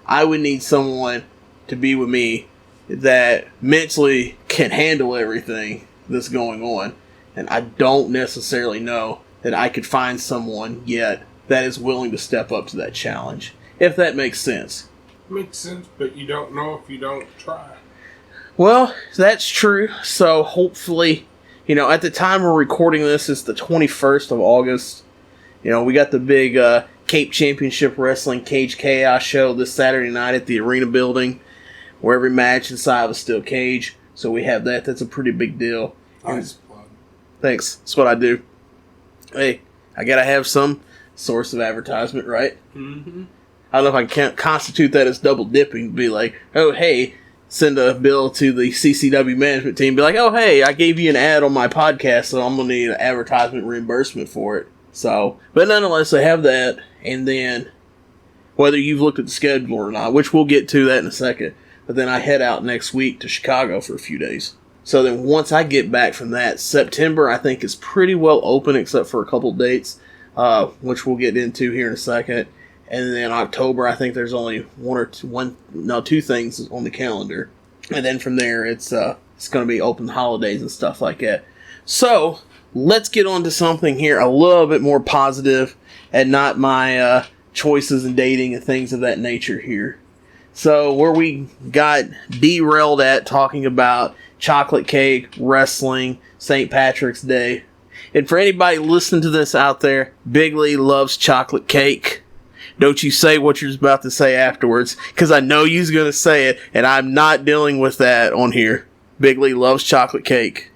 I would need someone to be with me that mentally can handle everything that's going on. And I don't necessarily know that I could find someone yet that is willing to step up to that challenge. If that makes sense. Makes sense, but you don't know if you don't try. Well, that's true. So hopefully... at the time we're recording this, it's the 21st of August. We got the big Cape Championship Wrestling Cage Chaos show this Saturday night at the Arena Building, where every match inside of a steel cage. So we have that. That's a pretty big deal. Nice plug. Thanks. That's what I do. Hey, I gotta have some source of advertisement, right? Mm-hmm. I don't know if I can constitute that as double dipping. Be like, oh, hey... Send a bill to the CCW management team. Be like, oh, hey, I gave you an ad on my podcast, so I'm going to need an advertisement reimbursement for it. So, but nonetheless, I have that. And then, whether you've looked at the schedule or not, which we'll get to that in a second. But then I head out next week to Chicago for a few days. So then once I get back from that, September, I think, is pretty well open except for a couple dates, which we'll get into here in a second. And then October, I think there's only two things on the calendar. And then from there, it's going to be open holidays and stuff like that. So, let's get on to something here a little bit more positive and not my choices in dating and things of that nature here. So where we got derailed at talking about chocolate cake, wrestling, St. Patrick's Day. And for anybody listening to this out there, Big Lee loves chocolate cake. Don't you say what you're about to say afterwards, because I know you're going to say it, and I'm not dealing with that on here. Big Lee loves chocolate cake.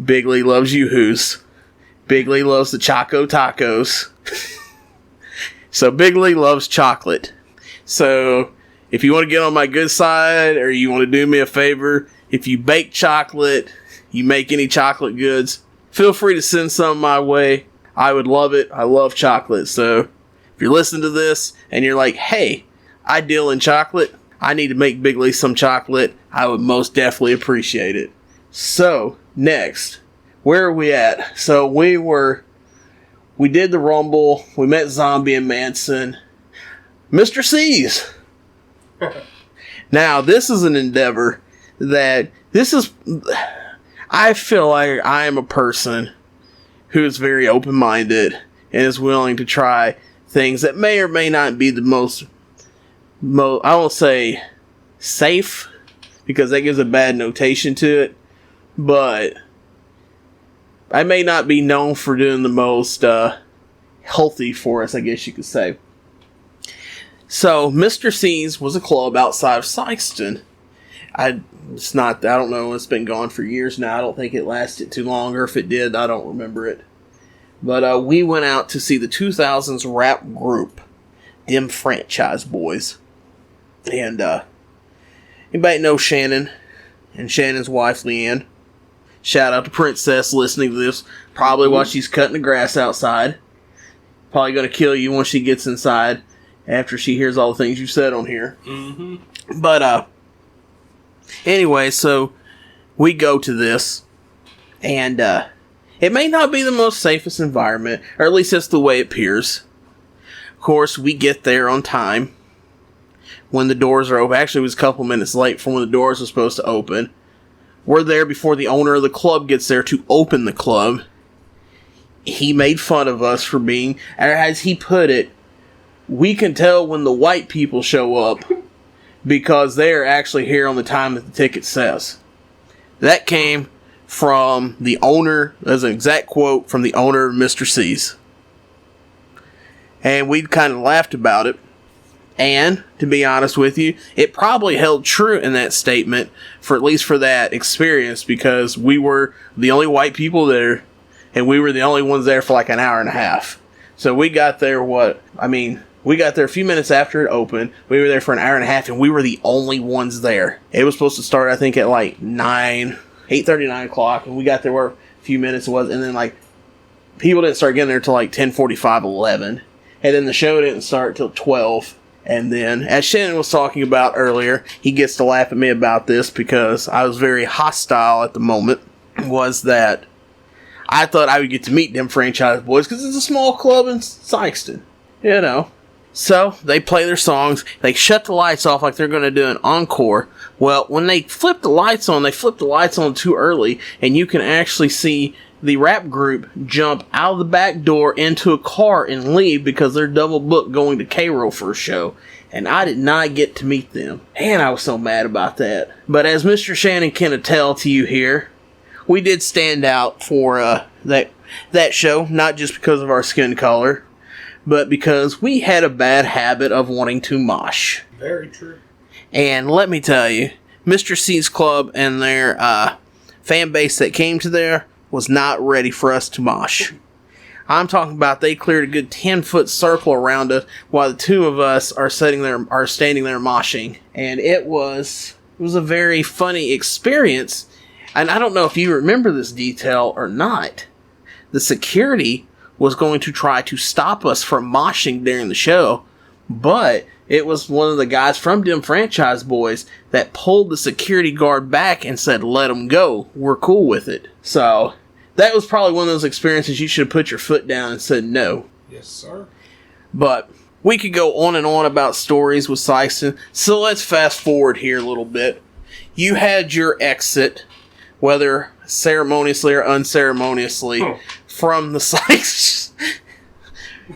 Big Lee loves Yoo-Hoos. Big Lee loves the Choco Tacos. So Big Lee loves chocolate. So if you want to get on my good side, or you want to do me a favor, if you bake chocolate, you make any chocolate goods, feel free to send some my way. I would love it. I love chocolate. So if you're listening to this and you're like, hey, I deal in chocolate, I need to make Big Lee some chocolate, I would most definitely appreciate it. So, next, where are we at? So we did the Rumble, we met Zombie and Manson. Mr. C's. Now, this is an endeavor I feel like I am a person who is very open-minded and is willing to try things that may or may not be the most I won't say safe, because that gives a bad notation to it, but I may not be known for doing the most healthy for us, I guess you could say. So, Mr. C's was a club outside of Sykeston. I don't know, it's been gone for years now. I don't think it lasted too long, or if it did, I don't remember it. But we went out to see the 2000s rap group, Them Franchise Boys. And anybody know Shannon and Shannon's wife, Leanne? Shout out to Princess listening to this, probably while she's cutting the grass outside. Probably going to kill you once she gets inside after she hears all the things you said on here. Mm-hmm. But anyway, so we go to this, and it may not be the most safest environment, or at least that's the way it appears. Of course, we get there on time when the doors are open. Actually, it was a couple minutes late from when the doors were supposed to open. We're there before the owner of the club gets there to open the club. He made fun of us for being, as he put it, we can tell when the white people show up because they're actually here on the time that the ticket says. That came from the owner, as an exact quote from the owner of Mr. C's. And we kind of laughed about it. And, to be honest with you, it probably held true in that statement, for at least for that experience, because we were the only white people there, and we were the only ones there for like an hour and a half. So we got there, we got there a few minutes after it opened. We were there for an hour and a half, and we were the only ones there. It was supposed to start, I think, at like 8:30, 9 o'clock, and we got there where a few minutes was, and then like people didn't start getting there till like 10:45, 11, and then the show didn't start till 12. And then, as Shannon was talking about earlier, he gets to laugh at me about this because I was very hostile at the moment, was that I thought I would get to meet Them Franchise Boys because it's a small club in Sykeston, you know. So, they play their songs, they shut the lights off like they're going to do an encore. Well, when they flip the lights on too early, and you can actually see the rap group jump out of the back door into a car and leave because they're double booked going to Cairo for a show. And I did not get to meet them. And I was so mad about that. But as Mr. Shannon can attest to you here, we did stand out for that show, not just because of our skin color, but because we had a bad habit of wanting to mosh. Very true. And let me tell you, Mr. C's Club and their fan base that came to there was not ready for us to mosh. I'm talking about they cleared a good 10-foot circle around us while the two of us are standing there moshing. And it was a very funny experience. And I don't know if you remember this detail or not. The security was going to try to stop us from moshing during the show, but it was one of the guys from Them Franchise Boys that pulled the security guard back and said, "Let them go. We're cool with it." So that was probably one of those experiences you should have put your foot down and said no. Yes, sir. But we could go on and on about stories with Sykeston, so let's fast forward here a little bit. You had your exit, whether ceremoniously or unceremoniously, from the Sykeston.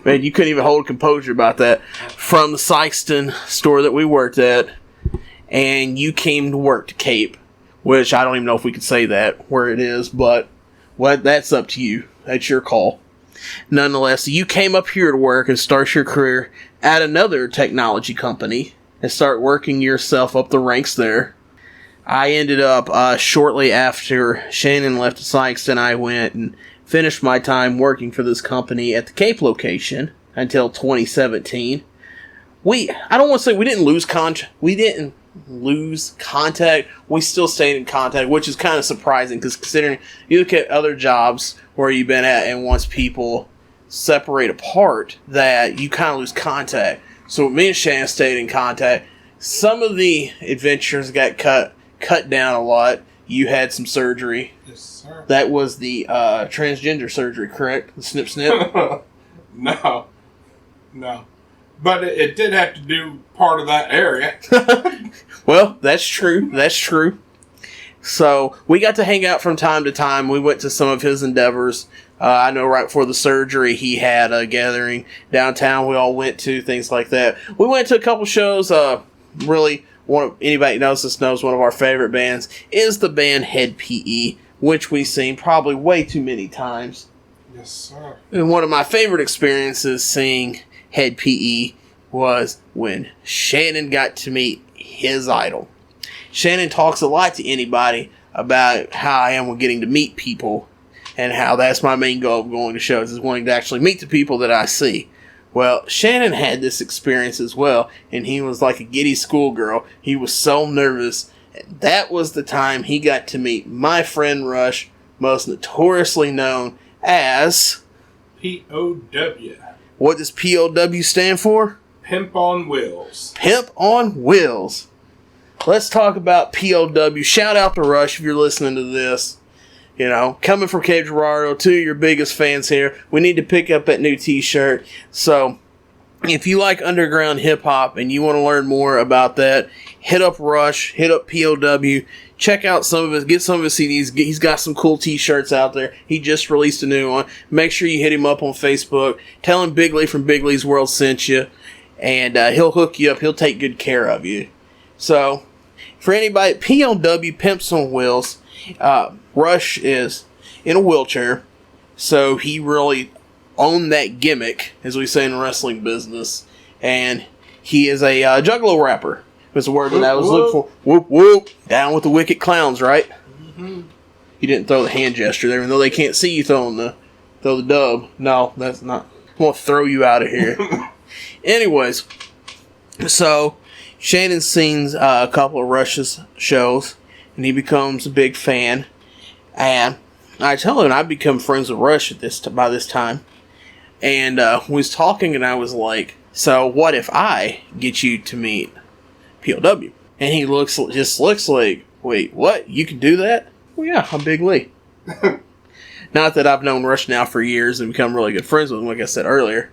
Man, you couldn't even hold composure about that. From the Sykeston store that we worked at. and you came to work to Cape, which I don't even know if we could say that where it is, but that's up to you. That's your call. Nonetheless, you came up here to work and start your career at another technology company and start working yourself up the ranks there. I ended up, shortly after Shannon left Sykes, and I went and finished my time working for this company at the Cape location until 2017. I don't want to say we didn't lose contact. We didn't lose contact. We still stayed in contact, which is kind of surprising because considering you look at other jobs where you've been at, and once people separate apart, that you kind of lose contact. So me and Shannon stayed in contact. Some of the adventures got cut down a lot. You had some surgery. Yes, sir. That was the transgender surgery, correct? The snip snip? No. But it did have to do part of that area. Well, that's true. That's true. So we got to hang out from time to time. We went to some of his endeavors. I know right before the surgery, he had a gathering downtown we all went to, things like that. We went to a couple shows. Really, anybody who knows us knows one of our favorite bands is the band Head PE, which we've seen probably way too many times. Yes, sir. And one of my favorite experiences seeing Head PE was when Shannon got to meet his idol. Shannon talks a lot to anybody about how I am with getting to meet people, and how that's my main goal of going to shows, is wanting to actually meet the people that I see. Well, Shannon had this experience as well, and he was like a giddy schoolgirl. He was so nervous. That was the time he got to meet my friend Rush, most notoriously known as... P.O.W. What does P.O.W. stand for? Pimp on Wheels. Pimp on Wheels. Let's talk about P.O.W. Shout out to Rush if you're listening to this. You know, coming from Cape Girardeau, two of your biggest fans here. We need to pick up that new t-shirt. So, if you like underground hip-hop and you want to learn more about that, hit up Rush, hit up POW, check out some of his, get some of his CDs. He's got some cool t-shirts out there. He just released a new one. Make sure you hit him up on Facebook. Tell him Big Lee from Big Lee's World sent you, and he'll hook you up. He'll take good care of you. So, for anybody, POW, Pimps on Wheels, Rush is in a wheelchair, so he really owned that gimmick, as we say in the wrestling business, and he is a juggalo rapper. Was the word that I was looking for. Whoop, whoop. Down with the wicked clowns, right? Mm-hmm. You didn't throw the hand gesture there, even though they can't see you throw the dub. No, that's not. I'm going to throw you out of here. Anyways, so Shannon's seen a couple of Rush's shows, and he becomes a big fan. And I tell him I've become friends with Rush by this time. And we was talking, and I was like, so what if I get you to meet POW? And he just looks like, wait, what? You can do that? Well, yeah, I'm Big Lee. Not that I've known Rush now for years and become really good friends with him, like I said earlier.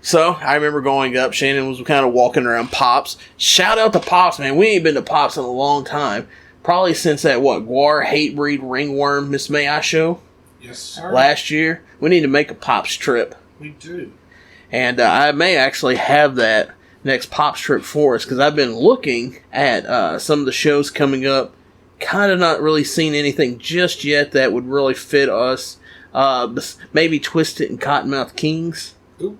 So, I remember going up, Shannon was kind of walking around Pops. Shout out to Pops, man. We ain't been to Pops in a long time. Probably since that, Guar, Hatebreed, Ringworm, Miss May I show? Yes, sir. Last year. We need to make a Pops trip. We do. And I may actually have that next Pops trip for us, because I've been looking at some of the shows coming up. Kind of not really seen anything just yet that would really fit us. Maybe Twisted and Cottonmouth Kings. Ooh.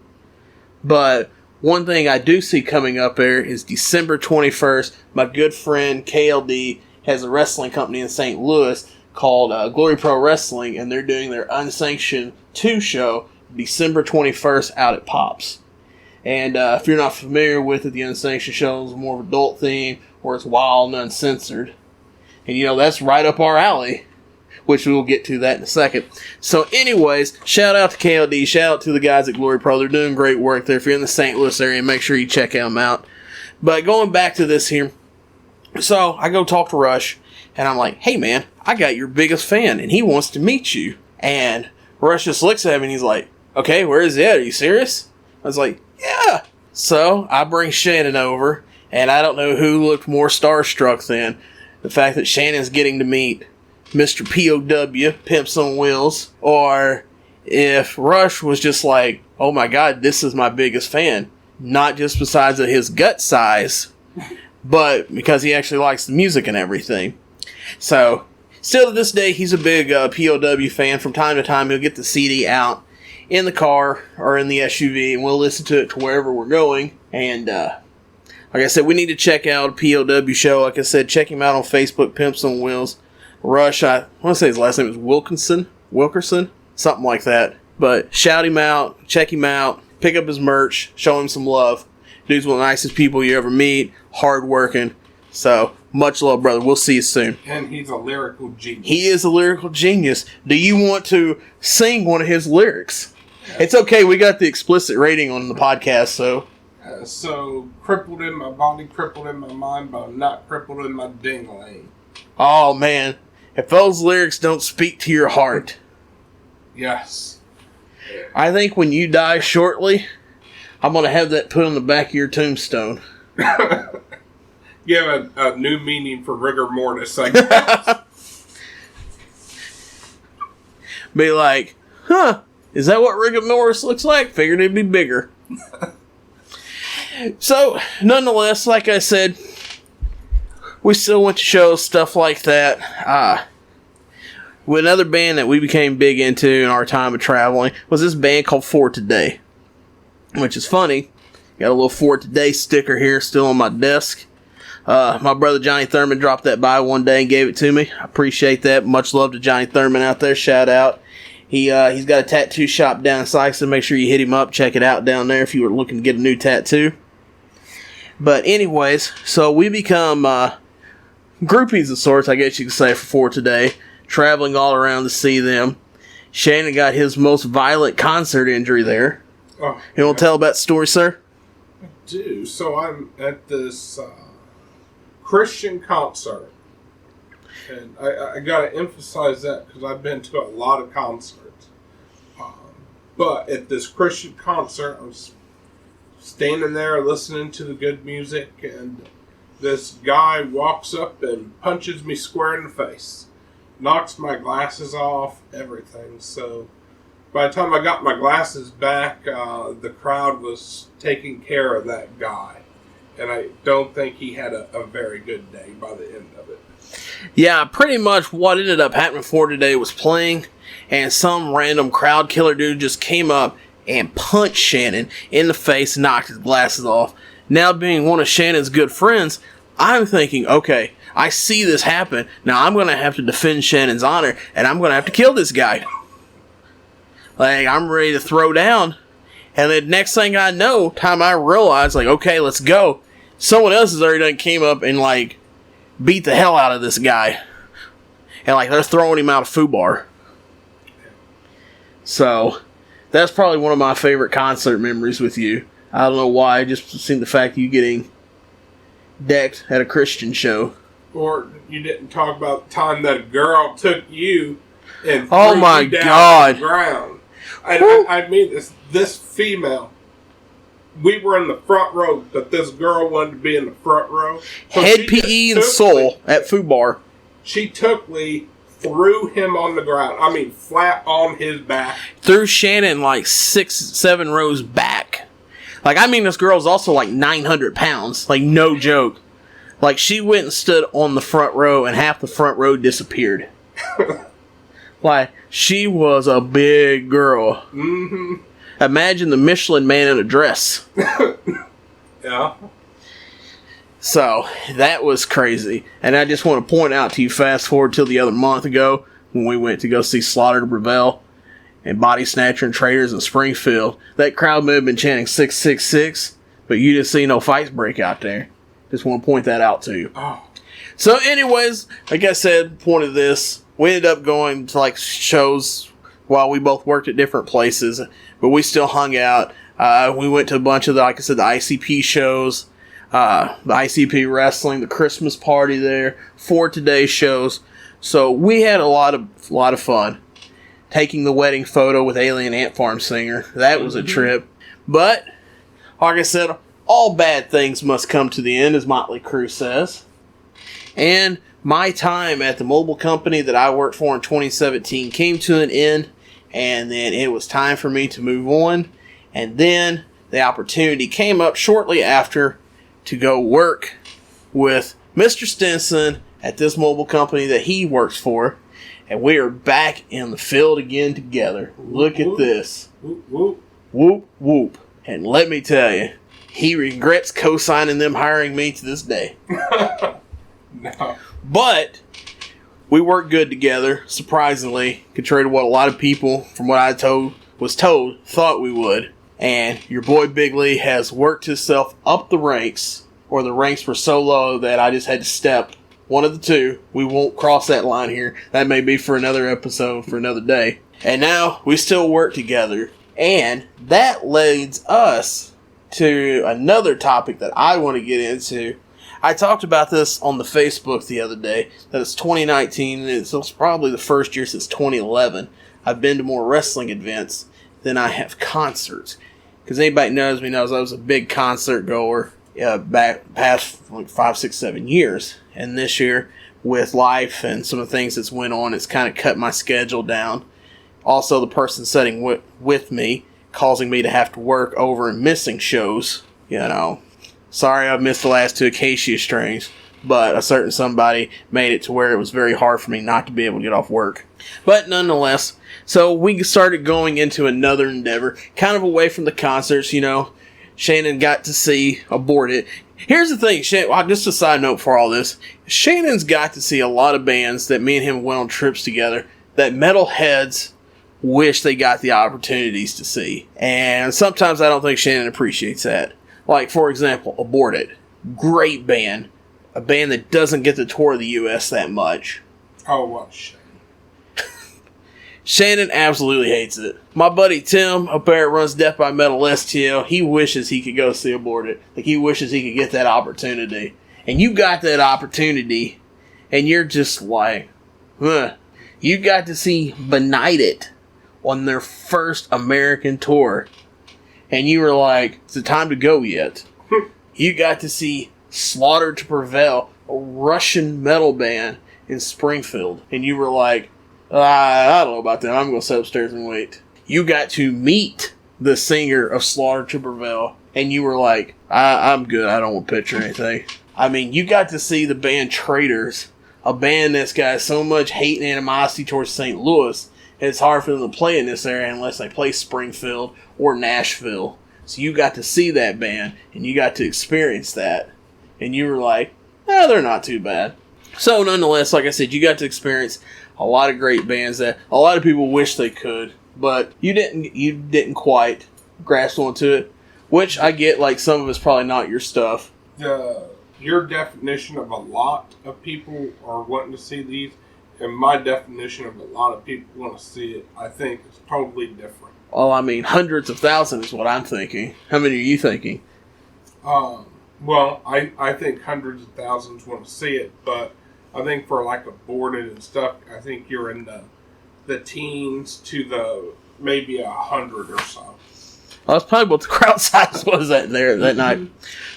But one thing I do see coming up there is December 21st. My good friend KLD has a wrestling company in St. Louis called Glory Pro Wrestling, and they're doing their Unsanctioned 2 show December 21st out at Pops. And if you're not familiar with it, the Unsanctioned show is more of an adult theme, where it's wild and uncensored. And that's right up our alley, which we will get to that in a second. So anyways, shout out to KLD, shout out to the guys at Glory Pro. They're doing great work there. If you're in the St. Louis area, make sure you check them out. But going back to this here, so I go talk to Rush, and I'm like, hey man, I got your biggest fan, and he wants to meet you. And Rush just looks at me, and he's like, okay, where is he at? Are you serious? I was like, yeah. So I bring Shannon over, and I don't know who looked more starstruck than the fact that Shannon's getting to meet Mr. POW, Pimps on Wheels, or if Rush was just like, oh my god, this is my biggest fan. Not just besides of his gut size, but because he actually likes the music and everything. So, still to this day, he's a big POW fan. From time to time, he'll get the CD out in the car or in the SUV, and we'll listen to it to wherever we're going. And like I said, we need to check out POW show. Like I said, check him out on Facebook, Pimps on Wheels. Rush, I want to say his last name is Wilkerson, something like that. But shout him out, check him out, pick up his merch, show him some love. Dude's one of the nicest people you ever meet, hardworking. So, much love, brother. We'll see you soon. And he's a lyrical genius. He is a lyrical genius. Do you want to sing one of his lyrics? Yeah. It's okay. We got the explicit rating on the podcast, so. So, crippled in my body, crippled in my mind, but I'm not crippled in my ding-a-ling. Oh, man. If those lyrics don't speak to your heart. Yes. I think when you die shortly, I'm going to have that put on the back of your tombstone. Give a new meaning for rigor mortis, I guess. Be like, huh, is that what rigor mortis looks like? Figured it'd be bigger. So, nonetheless, like I said, we still went to shows, stuff like that. With another band that we became big into in our time of traveling was this band called For Today, which is funny. Got a little For Today sticker here still on my desk. My brother Johnny Thurman dropped that by one day and gave it to me. I appreciate that. Much love to Johnny Thurman out there. Shout out. He's got a tattoo shop down in Sykeston. Make sure you hit him up. Check it out down there if you were looking to get a new tattoo. But anyways, so we become groupies of sorts, I guess you could say, for Today. Traveling all around to see them. Shannon got his most violent concert injury there. Oh, you want to tell about the story, sir? I do. So I'm at this Christian concert. And I got to emphasize that because I've been to a lot of concerts. But at this Christian concert, I was standing there listening to the good music, and this guy walks up and punches me square in the face. Knocks my glasses off, everything. So by the time I got my glasses back, the crowd was taking care of that guy. And I don't think he had a very good day by the end of it. Yeah, pretty much what ended up happening For Today was playing, and some random crowd killer dude just came up and punched Shannon in the face, knocked his glasses off. Now, being one of Shannon's good friends, I'm thinking, okay, I see this happen. Now I'm going to have to defend Shannon's honor, and I'm going to have to kill this guy. Like, I'm ready to throw down. And then next thing I know, time I realize, like, okay, let's go. Someone else has already done came up and, like, beat the hell out of this guy. And, like, they're throwing him out of FUBAR. So, that's probably one of my favorite concert memories with you. I don't know why, just seeing the fact of you getting decked at a Christian show. Or you didn't talk about the time that a girl took you and threw you down on the ground. I mean, this female, we were in the front row, but this girl wanted to be in the front row. So Head PE and Soul at FUBAR. She took Lee, threw him on the ground. I mean, flat on his back. Threw Shannon like 6-7 rows back. Like, I mean, this girl's also like 900 pounds. Like, no joke. Like, she went and stood on the front row, and half the front row disappeared. Like, she was a big girl. Mm-hmm. Imagine the Michelin Man in a dress. Yeah. So, that was crazy. And I just want to point out to you, fast forward till the other month ago, when we went to go see Slaughter to Prevail and Body Snatcher and Traders in Springfield. That crowd may have been chanting 666, but you didn't see no fights break out there. Just want to point that out to you. Oh. So anyways, like I said, point of this, we ended up going to like shows while we both worked at different places, but we still hung out. We went to a bunch of the, like I said, the ICP shows, the ICP wrestling, the Christmas party there, For Today shows. So we had a lot of fun. Taking the wedding photo with Alien Ant Farm Singer. That was a trip. But, like I said, all bad things must come to the end, as Motley Crue says. And my time at the mobile company that I worked for in 2017 came to an end, and then it was time for me to move on. And then the opportunity came up shortly after to go work with Mr. Stinson at this mobile company that he works for. And we are back in the field again together. Look at this. Whoop, whoop. Whoop, whoop. And let me tell you, he regrets co-signing them hiring me to this day. No. But we work good together, surprisingly, contrary to what a lot of people, from what I was told, thought we would. And your boy Big Lee has worked himself up the ranks, or the ranks were so low that I just had to step one of the two. We won't cross that line here. That may be for another episode, for another day. And now we still work together. And that leads us to another topic that I want to get into. I talked about this on the Facebook the other day, that it's 2019, and it's probably the first year since 2011. I've been to more wrestling events than I have concerts. Because anybody knows me knows I was a big concert goer back past like 5, 6, 7 years. And this year, with life and some of the things that's went on, it's kind of cut my schedule down. Also, the person sitting with me, causing me to have to work over and missing shows. You know, sorry I missed the last 2 Acacia strings, but a certain somebody made it to where it was very hard for me not to be able to get off work. But nonetheless, so we started going into another endeavor, kind of away from the concerts, you know. Shannon got to see Abort It. Here's the thing, just a side note for all this. Shannon's got to see a lot of bands that me and him went on trips together that metalheads wish they got the opportunities to see. And sometimes I don't think Shannon appreciates that. Like, for example, Abort It. Great band. A band that doesn't get to tour the U.S. that much. Oh, what shame. Shannon absolutely hates it. My buddy Tim, up there at runs Death by Metal STL, he wishes he could go see Abort It. Like, he wishes he could get that opportunity. And you got that opportunity, and you're just like, huh. You got to see Benighted on their first American tour. And you were like, is it time to go yet? You got to see Slaughter to Prevail, a Russian metal band in Springfield. And you were like, I don't know about that. I'm going to sit upstairs and wait. You got to meet the singer of Slaughter to Prevail. And you were like, I'm good. I don't want to picture anything. I mean, you got to see the band Traitors, a band that's got so much hate and animosity towards St. Louis. It's hard for them to play in this area unless they play Springfield or Nashville. So you got to see that band, and you got to experience that. And you were like, they're not too bad. So nonetheless, like I said, you got to experience a lot of great bands that a lot of people wish they could, but you didn't quite grasp onto it, which I get, like, some of it's probably not your stuff. Your definition of a lot of people are wanting to see these, and my definition of a lot of people want to see it, I think, is totally different. Well, I mean, hundreds of thousands is what I'm thinking. How many are you thinking? Well, I think hundreds of thousands want to see it, but I think for like Aborted and stuff, I think you're in the teens to the maybe 100 or so. Well, that's probably what the crowd size was that night.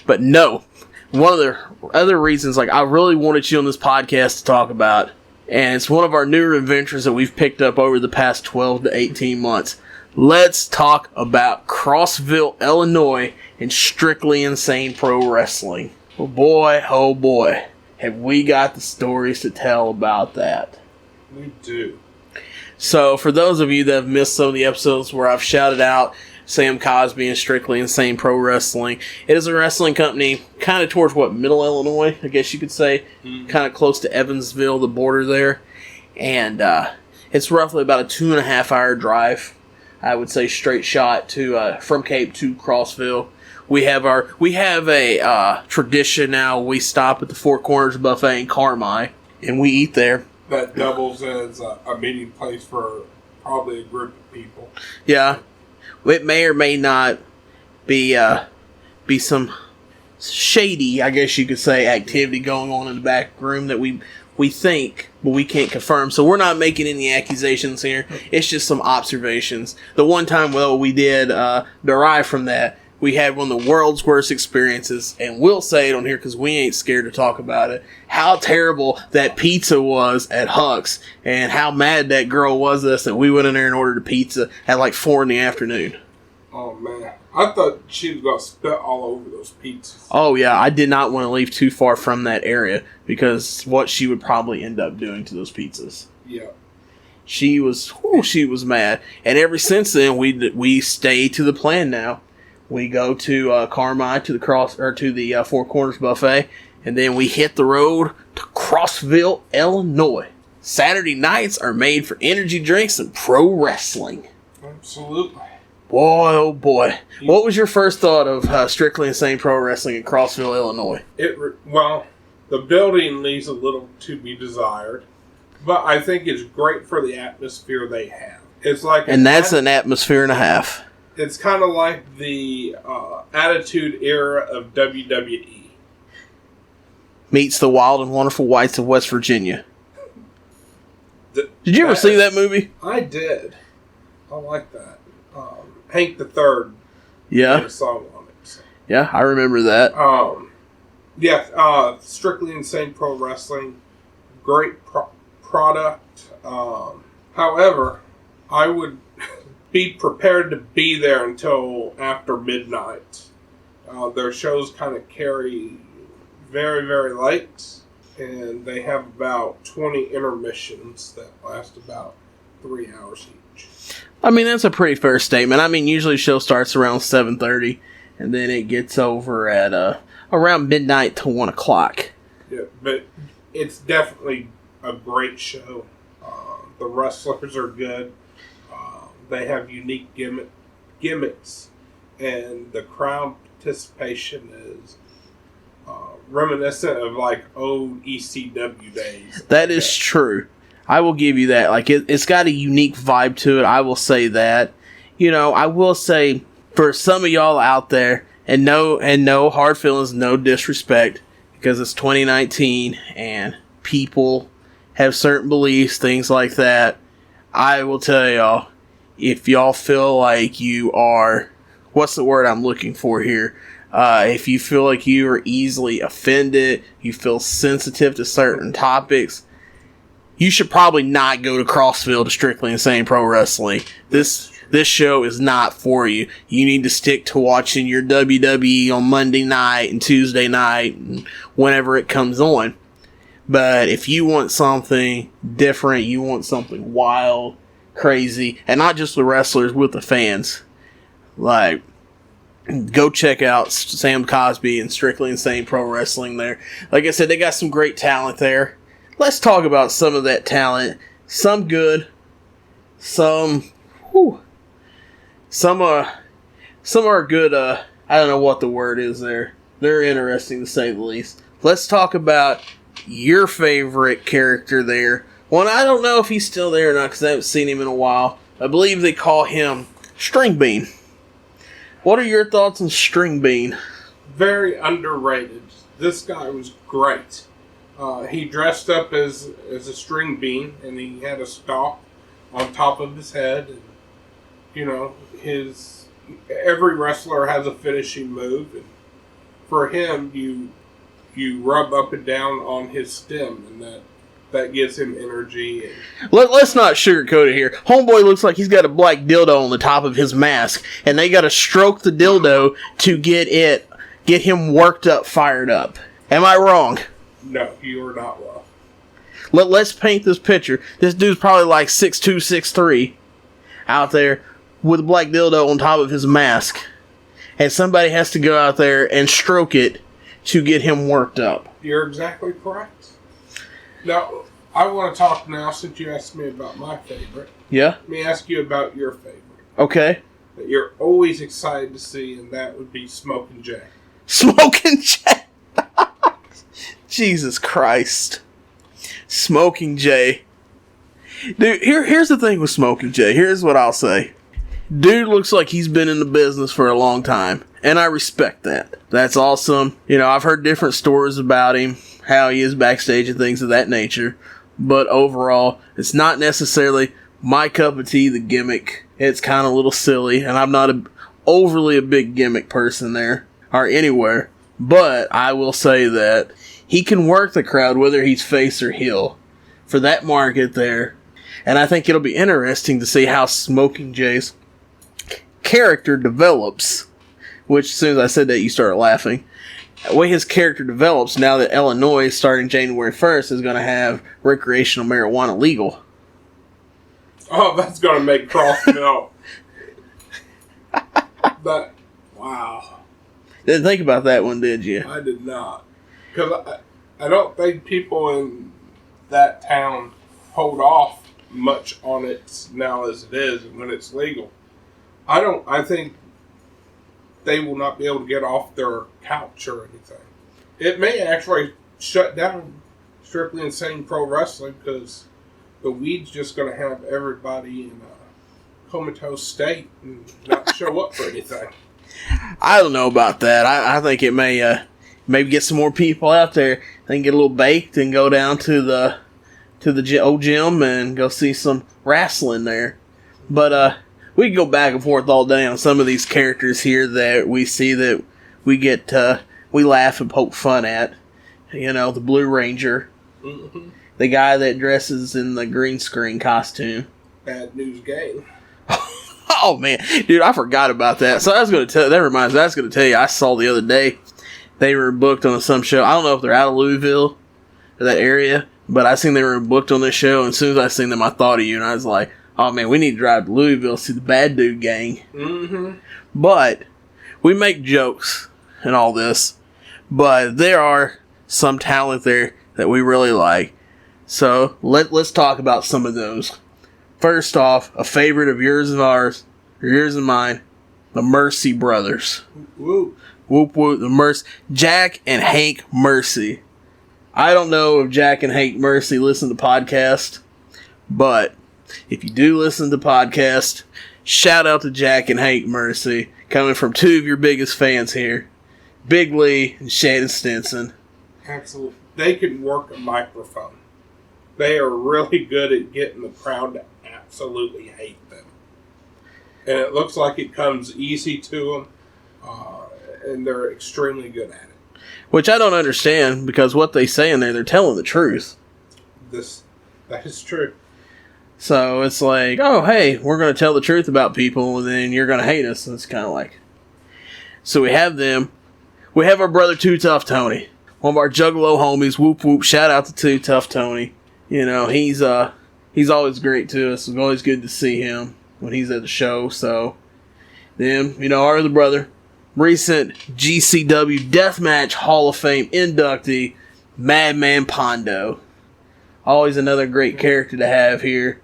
But no, one of the other reasons, like, I really wanted you on this podcast to talk about, and it's one of our newer adventures that we've picked up over the past 12 to 18 months. Let's talk about Crossville, Illinois, and Strictly Insane Pro Wrestling. Oh boy, have we got the stories to tell about that. We do. So, for those of you that have missed some of the episodes where I've shouted out Sam Cosby and Strictly Insane Pro Wrestling, it is a wrestling company kind of towards, Middle Illinois, I guess you could say. Mm-hmm. Kind of close to Evansville, the border there. And it's roughly about a 2.5 hour drive, I would say, straight shot to from Cape to Crossville. We have a tradition now. We stop at the Four Corners Buffet in Carmi, and we eat there. That doubles as a meeting place for probably a group of people. Yeah, it may or may not be some shady, I guess you could say, activity going on in the back room that we think, but we can't confirm. So we're not making any accusations here. It's just some observations. The one time, though, we did derive from that, we had one of the world's worst experiences, and we'll say it on here because we ain't scared to talk about it, how terrible that pizza was at Huck's, and how mad that girl was at us that we went in there and ordered a pizza at like 4 in the afternoon. Oh, man. I thought she was going to spit all over those pizzas. Oh, yeah. I did not want to leave too far from that area because what she would probably end up doing to those pizzas. Yeah. She was mad. And ever since then, we stay to the plan now. We go to Carmine, to the Four Corners Buffet, and then we hit the road to Crossville, Illinois. Saturday nights are made for energy drinks and pro wrestling. Absolutely. Boy, oh boy. What was your first thought of Strictly Insane Pro Wrestling in Crossville, Illinois? Well, the building leaves a little to be desired, but I think it's great for the atmosphere they have. It's like an atmosphere and a half. It's kind of like the Attitude Era of WWE. Meets the Wild and Wonderful Whites of West Virginia. Did you ever see that movie? I did. I like that. Hank the Third. Yeah. Made a song on it. So. Yeah, I remember that. Strictly Insane Pro Wrestling. Great product. However, I would be prepared to be there until after midnight. Their shows kind of carry very, very late, and they have about 20 intermissions that last about 3 hours each. I mean, that's a pretty fair statement. I mean, usually the show starts around 7:30, and then it gets over at around midnight to 1 o'clock. Yeah, but it's definitely a great show. The wrestlers are good. They have unique gimmicks, and the crowd participation is reminiscent of like old ECW days. That is true. I will give you that. Like it's got a unique vibe to it. I will say that. You know, I will say for some of y'all out there, and no hard feelings, no disrespect, because it's 2019 and people have certain beliefs, things like that. I will tell y'all, if y'all feel like you are, what's the word I'm looking for here? If you feel like you are easily offended, you feel sensitive to certain topics, you should probably not go to Crossville to Strictly Insane Pro Wrestling. This show is not for you. You need to stick to watching your WWE on Monday night and Tuesday night and whenever it comes on. But if you want something different, you want something wild, crazy, and not just the wrestlers, with the fans, like, go check out Sam Cosby and Strictly Insane Pro Wrestling there. Like I said, they got some great talent there. Let's talk about some of that talent. Some good, some are good. I don't know what the word is there. They're interesting to say the least. Let's talk about your favorite character there. Well, I don't know if he's still there or not because I haven't seen him in a while. I believe they call him String Bean. What are your thoughts on String Bean? Very underrated. This guy was great. He dressed up as a string bean, and he had a stalk on top of his head. And, you know, every wrestler has a finishing move, and for him, you rub up and down on his stem, and that gives him energy. And Let's not sugarcoat it here. Homeboy looks like he's got a black dildo on the top of his mask, and they got to stroke the dildo to get him worked up, fired up. Am I wrong? No, you are not wrong. Let's paint this picture. This dude's probably like 6'2", 6'3", out there with a black dildo on top of his mask, and somebody has to go out there and stroke it to get him worked up. You're exactly correct. Now, I want to talk now, since you asked me about my favorite. Yeah? Let me ask you about your favorite. Okay. That you're always excited to see, and that would be Smokin' Jay. Smokin' Jay! Jesus Christ. Smokin' Jay. Dude, here's the thing with Smokin' Jay. Here's what I'll say. Dude looks like he's been in the business for a long time, and I respect that. That's awesome. You know, I've heard different stories about him, how he is backstage and things of that nature, but overall, it's not necessarily my cup of tea, the gimmick. It's kind of a little silly, and I'm not overly a big gimmick person there, or anywhere, but I will say that he can work the crowd, whether he's face or heel, for that market there. And I think it'll be interesting to see how Smokin' Jay's character develops which as soon as I said that, you started laughing. The way his character develops now that Illinois, starting January 1st, is going to have recreational marijuana legal. Oh, that's going to make Cross melt. But, wow. Didn't think about that one, did you? I did not. Because I don't think people in that town hold off much on it now as it is when it's legal. I think they will not be able to get off their couch or anything. It may actually shut down Strictly Insane Pro Wrestling because the weed's just going to have everybody in a comatose state and not show up for anything. I don't know about that. I think it may maybe get some more people out there. They can get a little baked and go down to the old gym and go see some wrestling there. But we can go back and forth all day on some of these characters here that we see that we get we laugh and poke fun at. You know, the Blue Ranger, the guy that dresses in the green screen costume. Bad News Gang. Oh man, dude, I forgot about that. So I was going to tell. That reminds me. I was going to tell you. I saw the other day they were booked on some show. I don't know if they're out of Louisville or that area, but I seen they were booked on this show. And as soon as I seen them, I thought of you, and I was like, "Oh man, we need to drive to Louisville to see the Bad Dude Gang." Mm-hmm. But we make jokes and all this, but there are some talent there that we really like. So let's talk about some of those. First off, a favorite of yours and ours, or yours and mine, the Mercy Brothers. Whoop. Whoop whoop, the Mercy. Jack and Hank Mercy. I don't know if Jack and Hank Mercy listen to podcasts, but if you do listen to podcasts, shout out to Jack and Hank Mercy, coming from two of your biggest fans here, Big Lee and Shannon Stinson. Absolutely. They can work a microphone. They are really good at getting the crowd to absolutely hate them. And it looks like it comes easy to them, and they're extremely good at it. Which I don't understand, because what they say in there, they're telling the truth. That is true. So it's like, oh, hey, we're going to tell the truth about people, and then you're going to hate us. And it's kind of like... So we have them. We have our brother Too Tough Tony. One of our Juggalo homies. Whoop whoop. Shout out to Too Tough Tony. You know, he's always great to us. It's always good to see him when he's at the show. So, then, you know, our other brother, recent GCW Deathmatch Hall of Fame inductee, Madman Pondo. Always another great character to have here.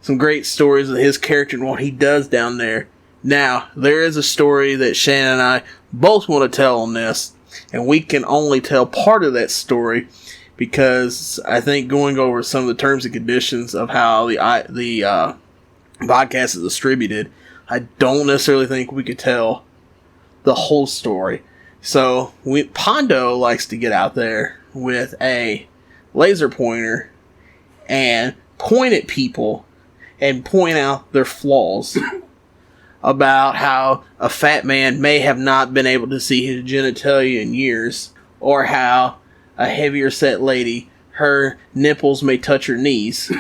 Some great stories of his character and what he does down there. Now, there is a story that Shannon and I both want to tell on this, and we can only tell part of that story because I think going over some of the terms and conditions of how the podcast is distributed, I don't necessarily think we could tell the whole story. So Pondo likes to get out there with a laser pointer and point at people and point out their flaws about how a fat man may have not been able to see his genitalia in years, or how a heavier set lady, her nipples may touch her knees.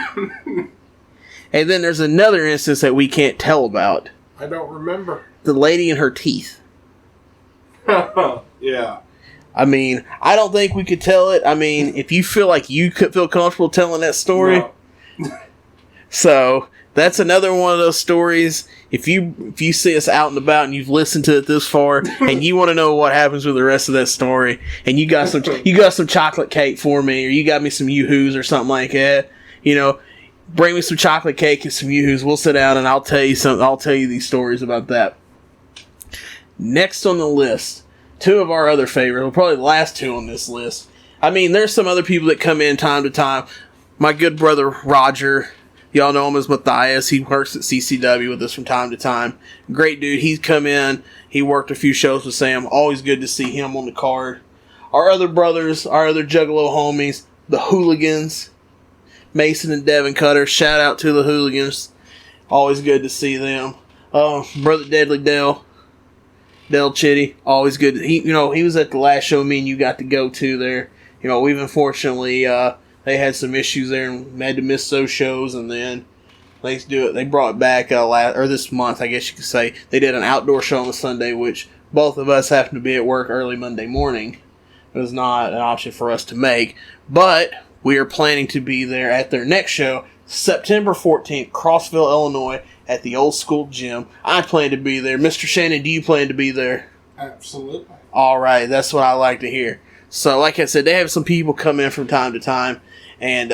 And then there's another instance that we can't tell about. I don't remember. The lady and her teeth. Yeah. I mean, I don't think we could tell it. I mean, if you feel like you could feel comfortable telling that story. No. So, that's another one of those stories. If you see us out and about and you've listened to it this far and you want to know what happens with the rest of that story, and you got some chocolate cake for me, or you got me some Yoo-Hoos or something like that, you know, bring me some chocolate cake and some Yoo-Hoos. We'll sit down and I'll tell you these stories about that. Next on the list, two of our other favorites, well, probably the last two on this list. I mean, there's some other people that come in time to time. My good brother Roger, y'all know him as Matthias. He works at CCW with us from time to time. Great dude. He's come in. He worked a few shows with Sam. Always good to see him on the card. Our other brothers, our other Juggalo homies, the Hooligans, Mason and Devin Cutter. Shout out to the Hooligans. Always good to see them. Brother Deadly Del Chitty. Always good. He was at the last show me and you got to go to there. You know, we've unfortunately... they had some issues there and had to miss those shows, and then they brought it back this month, I guess you could say. They did an outdoor show on a Sunday, which both of us happen to be at work early Monday morning. It was not an option for us to make. But we are planning to be there at their next show, September 14th, Crossville, Illinois, at the Old School Gym. I plan to be there. Mr. Shannon, do you plan to be there? Absolutely. All right, that's what I like to hear. So, like I said, they have some people come in from time to time. And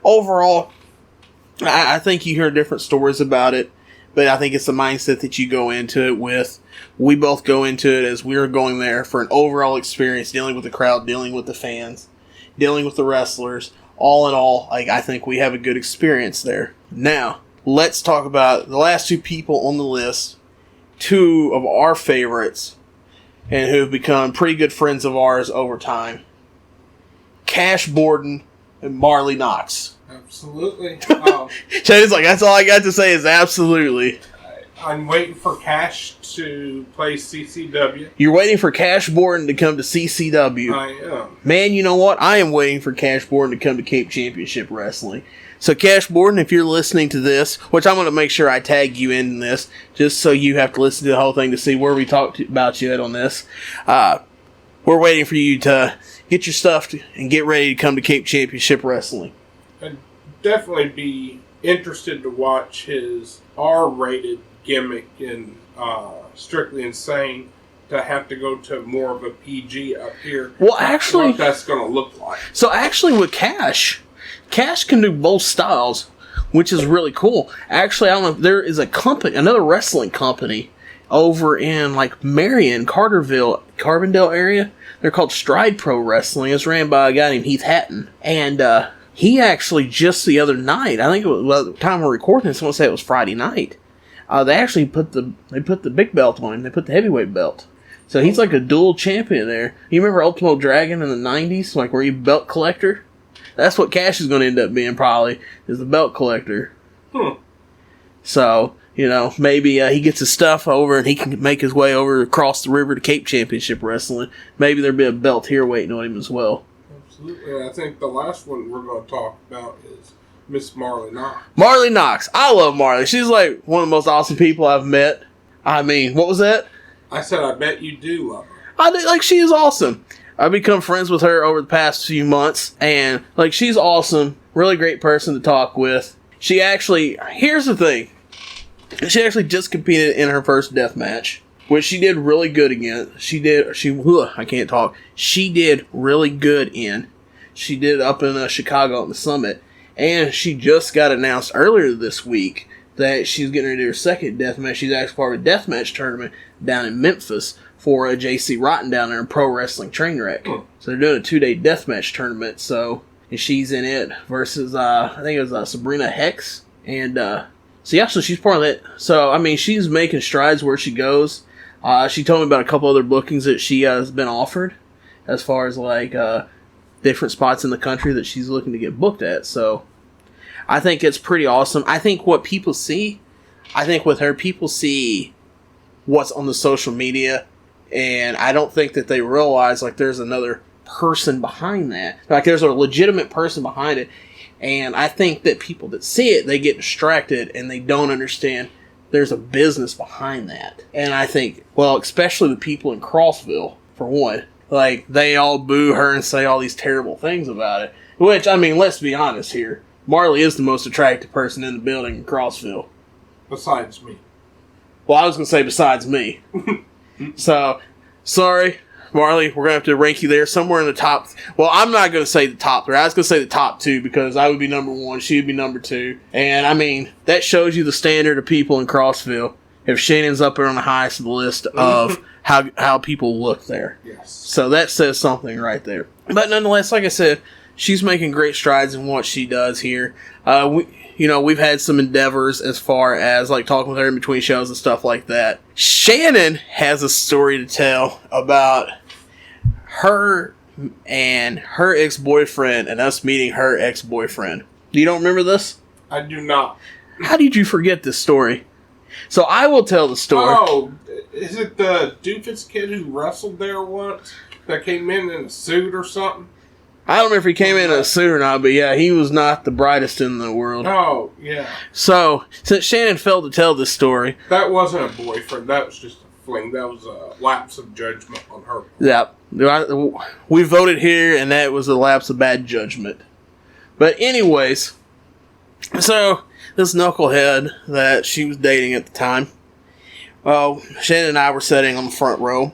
overall, I think you hear different stories about it. But I think it's the mindset that you go into it with. We both go into it as we're going there for an overall experience, dealing with the crowd, dealing with the fans, dealing with the wrestlers. All in all, I think we have a good experience there. Now, let's talk about the last two people on the list. Two of our favorites, and who have become pretty good friends of ours over time. Cash Borden and Marley Knox. Absolutely. Shannon's like, that's all I got to say is absolutely. I'm waiting for Cash to play CCW. You're waiting for Cash Borden to come to CCW. I am. Man, you know what? I am waiting for Cash Borden to come to Cape Championship Wrestling. So, Cash Borden, if you're listening to this, which I'm going to make sure I tag you in this, just so you have to listen to the whole thing to see where we talked about you at on this, we're waiting for you to get your stuff and get ready to come to Cape Championship Wrestling. I'd definitely be interested to watch his R-rated gimmick in Strictly Insane to have to go to more of a PG up here. Well, actually, what that's going to look like. So actually with Cash can do both styles, which is really cool. Actually, I don't know if there is a company, another wrestling company over in like Marion, Carbondale area. They're called Stride Pro Wrestling. It's ran by a guy named Heath Hatton. And he actually just the other night, I think it was, well, the time we're recording this, I want to say it was Friday night. They actually put the big belt on him. They put the heavyweight belt. So he's like a dual champion there. You remember Ultimo Dragon in the 90s? Like where you belt collector? That's what Cash is going to end up being probably, is the belt collector. So, you know, maybe he gets his stuff over and he can make his way over across the river to Cape Championship Wrestling. Maybe there'll be a belt here waiting on him as well. Absolutely. I think the last one we're going to talk about is Miss Marley Knox. Marley Knox. I love Marley. She's like one of the most awesome people I've met. I mean, what was that? I said I bet you do love her. I do. Like, she is awesome. I've become friends with her over the past few months, and like, she's awesome. Really great person to talk with. She actually, here's the thing. She actually just competed in her first death match, which she did really good again. She did really good in. She did up in Chicago at the Summit. And she just got announced earlier this week that she's getting ready to do her second death match. She's actually part of a death match tournament down in Memphis for a JC Rotten down there in Pro Wrestling Trainwreck. So they're doing a 2-day death match tournament. So and she's in it versus I think it was Sabrina Hex. And so she's part of that. So I mean, she's making strides where she goes. She told me about a couple other bookings that she has been offered, as far as like different spots in the country that she's looking to get booked at. So I think it's pretty awesome. I think what people see, with her, people see what's on the social media, and I don't think that they realize like there's another person behind that. Like there's a legitimate person behind it, and I think that people that see it, they get distracted and they don't understand there's a business behind that. And I think, well, especially the people in Crossville, for one, like, they all boo her and say all these terrible things about it. Which, I mean, let's be honest here. Marley is the most attractive person in the building in Crossville. Besides me. Well, I was going to say besides me. So, sorry, Marley, we're going to have to rank you there somewhere in the top. Well, I'm not going to say the top 3. I was going to say the top 2 because I would be number 1. She would be number 2. And, I mean, that shows you the standard of people in Crossville. If Shannon's up there on the highest of the list of how people look there. Yes. So that says something right there. But nonetheless, like I said, she's making great strides in what she does here. We've had some endeavors as far as like talking with her in between shows and stuff like that. Shannon has a story to tell about her and her ex-boyfriend and us meeting her ex-boyfriend. You don't remember this? I do not. How did you forget this story? So I will tell the story. Oh, is it the doofus kid who wrestled there once that came in a suit or something? I don't remember if he came in a suit or not, but yeah, he was not the brightest in the world. Oh, yeah. So, since Shannon failed to tell this story... That wasn't a boyfriend, that was just a fling. That was a lapse of judgment on her part. Yeah. We voted here, and that was a lapse of bad judgment. But anyways, so this knucklehead that she was dating at the time, well, Shannon and I were sitting on the front row.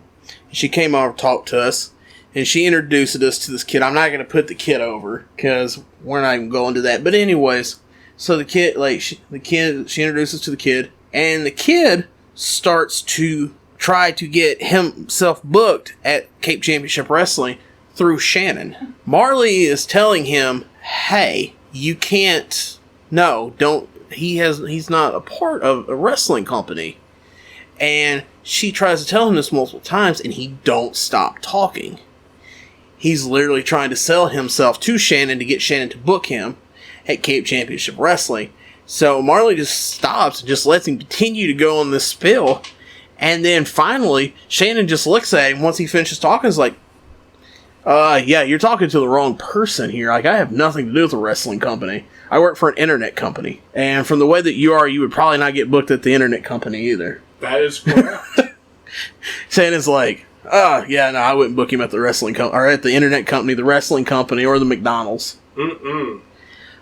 She came over to talk to us, and she introduced us to this kid. I'm not going to put the kid over, because we're not even going to that. But anyways, so the kid, she introduced us to the kid, and the kid starts to try to get himself booked at Cape Championship Wrestling through Shannon. Marley is telling him, hey, you can't, no, don't, he's not a part of a wrestling company. And she tries to tell him this multiple times, and he don't stop talking. He's literally trying to sell himself to Shannon to get Shannon to book him at Cape Championship Wrestling. So Marley just stops and just lets him continue to go on this spill. And then finally, Shannon just looks at him once he finishes talking. Is like, yeah, you're talking to the wrong person here. Like, I have nothing to do with a wrestling company. I work for an internet company. And from the way that you are, you would probably not get booked at the internet company either. That is correct. Shannon's like, yeah, no, I wouldn't book him at the wrestling company, or at the internet company, the wrestling company, or the McDonald's.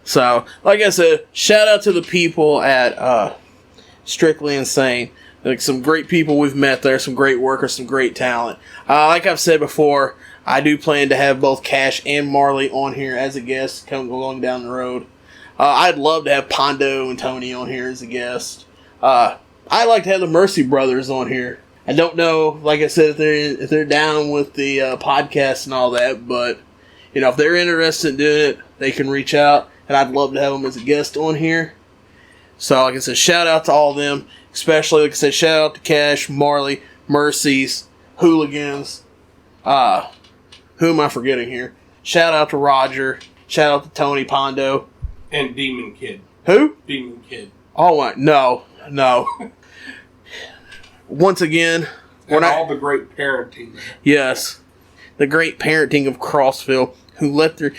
So, like I said, shout out to the people at Strictly Insane. Like, some great people we've met there, some great workers, some great talent. Like I've said before, I do plan to have both Cash and Marley on here as a guest going down the road. I'd love to have Pondo and Tony on here as a guest. I'd like to have the Mercy Brothers on here. I don't know, like I said, if they're down with the podcast and all that, but you know, if they're interested in doing it, they can reach out, and I'd love to have them as a guest on here. So, like I said, shout out to all of them, especially, like I said, shout out to Cash, Marley, Mercies, Hooligans. Who am I forgetting here? Shout out to Roger. Shout out to Tony Pondo. And Demon Kid. Who? Demon Kid. Oh, no. Once again, and all the great parenting. Yes, the great parenting of Crossville, who let their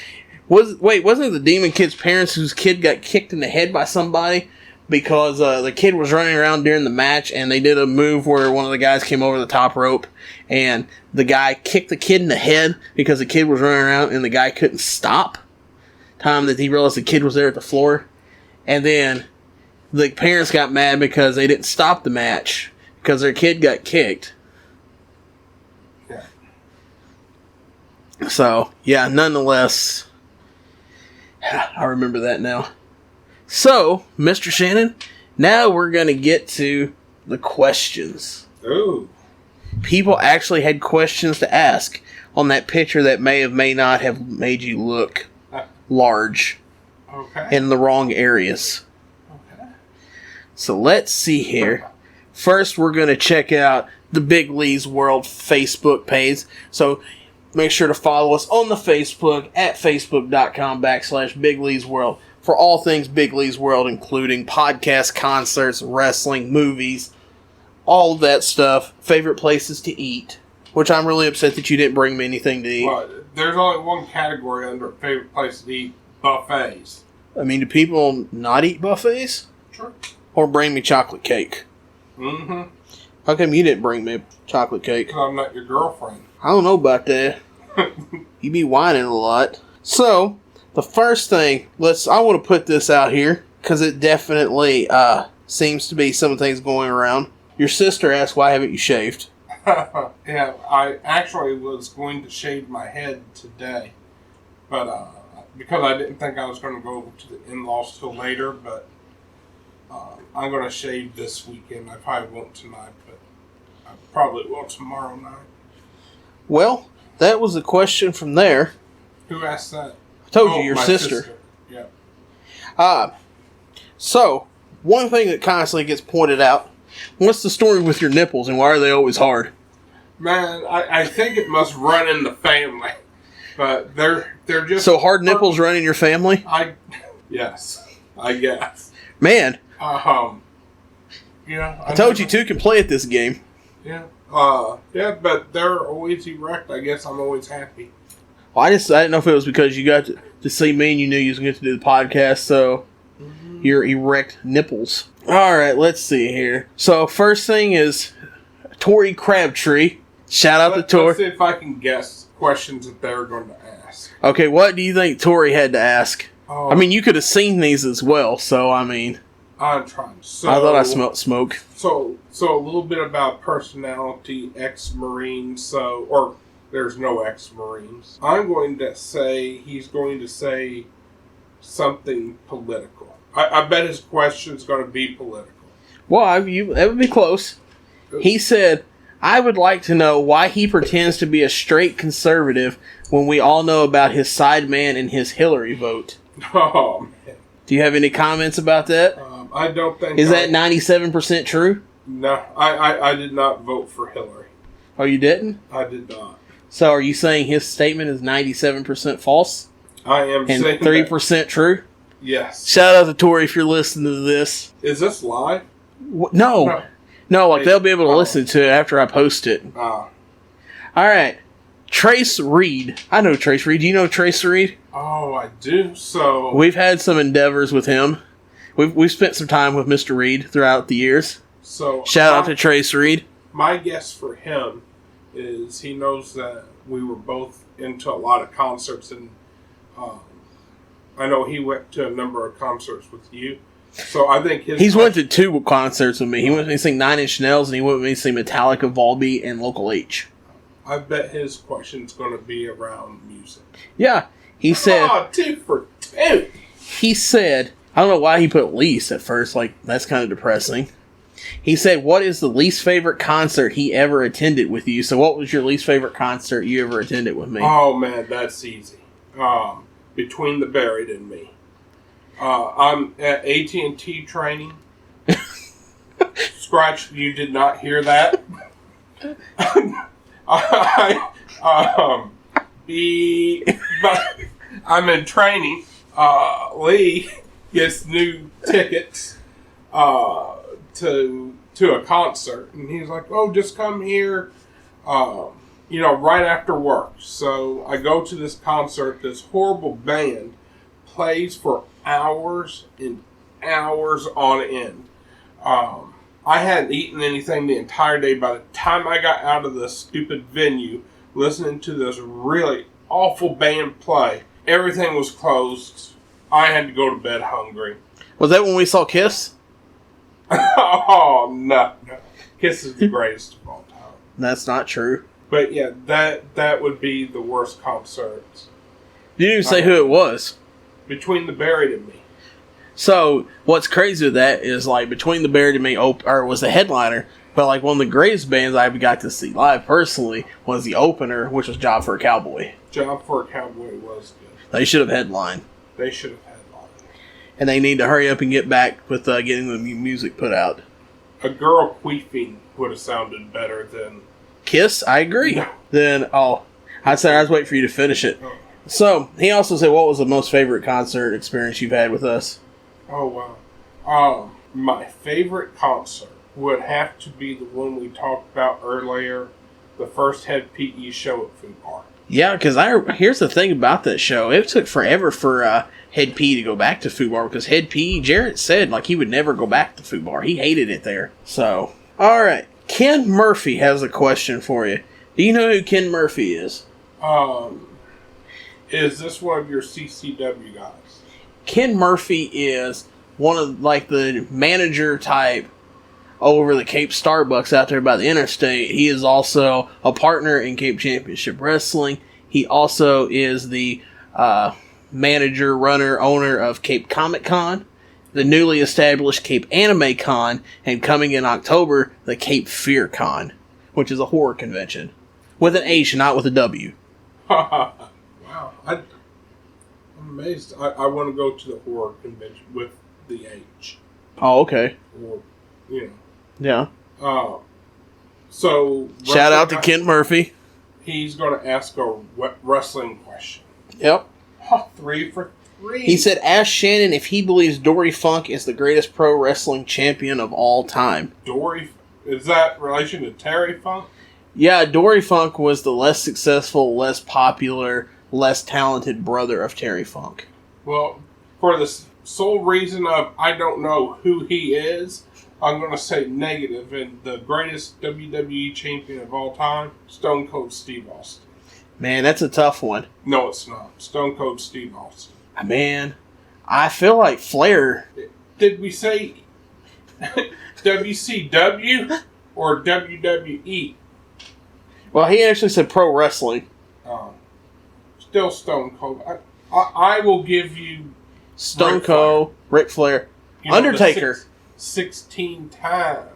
wasn't it the Demon Kid's parents whose kid got kicked in the head by somebody because the kid was running around during the match, and they did a move where one of the guys came over the top rope, and the guy kicked the kid in the head because the kid was running around, and the guy couldn't stop. Time that he realized the kid was there at the floor, and then the parents got mad because they didn't stop the match because their kid got kicked. Yeah. So, yeah, nonetheless, I remember that now. So, Mr. Shannon, now we're going to get to the questions. Ooh. People actually had questions to ask on that picture that may not have made you look large. Okay. In the wrong areas. Okay. So let's see here. First, we're going to check out the Big Lee's World Facebook page. So make sure to follow us on the Facebook at facebook.com/Big Lee's World for all things Big Lee's World, including podcasts, concerts, wrestling, movies, all of that stuff. Favorite places to eat, which I'm really upset that you didn't bring me anything to eat. Well, there's only one category under favorite places to eat: buffets. I mean, do people not eat buffets? Sure. Or bring me chocolate cake? Mm-hmm. How come you didn't bring me a chocolate cake? Because I'm not your girlfriend. I don't know about that. You be whining a lot. So, the first thing, I want to put this out here, because it definitely seems to be some things going around. Your sister asked, why haven't you shaved? Yeah, I actually was going to shave my head today, but because I didn't think I was going to go over to the in-laws till later, but I'm going to shave this weekend. I probably won't tonight, but I probably will tomorrow night. Well, that was a question from there. Who asked that? I told you, your sister. Yeah. So, one thing that constantly gets pointed out, what's the story with your nipples and why are they always hard? Man, I think it must run in the family. But they're just... So hard nipples run in your family? Yes, I guess. Man. Yeah. I told you two can play at this game. Yeah. Yeah, but they're always erect. I guess I'm always happy. Well, I didn't know if it was because you got to see me and you knew you was going to do the podcast, so your erect nipples. All right, let's see here. So first thing is Tori Crabtree. Shout out to Tori. Let's see if I can guess questions that they're going to ask. Okay, what do you think Tori had to ask? I mean, you could have seen these as well, so I mean... I'm trying. So, I thought I smelled smoke. So a little bit about personality, ex-Marines, or there's no ex-Marines. I'm going to say he's going to say something political. I bet his question's going to be political. Well, that would be close. He said, I would like to know why he pretends to be a straight conservative when we all know about his side man and his Hillary vote. Oh, man. Do you have any comments about that? I don't think... Is that 97% true? No, I did not vote for Hillary. Oh, you didn't? I did not. So are you saying his statement is 97% false? I am and saying 3% true? Yes. Shout out to Tori if you're listening to this. Is this live? No, like they'll be able to listen to it after I post it. All right. Trace Reed. I know Trace Reed. Do you know Trace Reed? Oh, I do. So we've had some endeavors with him. We've spent some time with Mr. Reed throughout the years. So shout out to Trace Reed. My guess for him is he knows that we were both into a lot of concerts, and I know he went to a number of concerts with you. So I think he's went to 2 concerts with me. He went with me to sing Nine Inch Nails, and he went with me to sing Metallica, Volbeat, and Local H. I bet his question's going to be around music. Yeah, he said 2 for 2. He said, I don't know why he put least at first. Like, that's kind of depressing. He said, what is the least favorite concert he ever attended with you? So what was your least favorite concert you ever attended with me? Oh, man, that's easy. Between the Buried and Me. I'm at AT&T training. Scratch, you did not hear that. But I'm in training. Lee gets new tickets to a concert, and he's like, "Oh, just come here, right after work." So I go to this concert. This horrible band plays for hours and hours on end. I hadn't eaten anything the entire day. By the time I got out of the stupid venue, listening to this really awful band play, everything was closed. I had to go to bed hungry. Was that when we saw Kiss? Oh, no. Kiss is the greatest of all time. That's not true. But yeah, that would be the worst concert. You didn't even say who it was. Between the Buried and Me. So, what's crazy with that is, like, Between the Buried and Me was the headliner, but, like, one of the greatest bands I ever got to see live, personally, was the opener, which was Job for a Cowboy. Job for a Cowboy was good. They should have headlined. They should have headlined. And they need to hurry up and get back with getting the music put out. A girl queefing would have sounded better than... Kiss? I agree. No. Then, I'd say I was waiting for you to finish it. Oh. So, he also said, what was the most favorite concert experience you've had with us? Oh, wow. My favorite concert would have to be the one we talked about earlier, the first Head PE show at Food Bar. Yeah, because here's the thing about that show. It took forever for Head PE to go back to Food Bar, because Head PE, Jarrett said, like, he would never go back to Food Bar. He hated it there. So, alright. Ken Murphy has a question for you. Do you know who Ken Murphy is? Is this one of your CCW guys? Ken Murphy is one of, like, the manager type over the Cape Starbucks out there by the interstate. He is also a partner in Cape Championship Wrestling. He also is the manager, runner, owner of Cape Comic Con, the newly established Cape Anime Con, and coming in October, the Cape Fear Con, which is a horror convention. With an H, not with a W. Wow. I'm amazed. I want to go to the horror convention with the H. Oh, okay. Or, Yeah. So... Shout out to Ken Murphy. He's going to ask a wrestling question. Yep. 3 for 3. He said, ask Shannon if he believes Dory Funk is the greatest pro wrestling champion of all time. Dory? Is that relation to Terry Funk? Yeah, Dory Funk was the less successful, less popular, less talented brother of Terry Funk. Well, for the sole reason of I don't know who he is, I'm going to say negative, and the greatest WWE champion of all time, Stone Cold Steve Austin. Man, that's a tough one. No, it's not. Stone Cold Steve Austin. Man, I feel like Flair. Did we say WCW or WWE? Well, he actually said pro wrestling. Still Stone Cold. I will give you Stone Cold, Ric Flair, you know, Undertaker. 16-time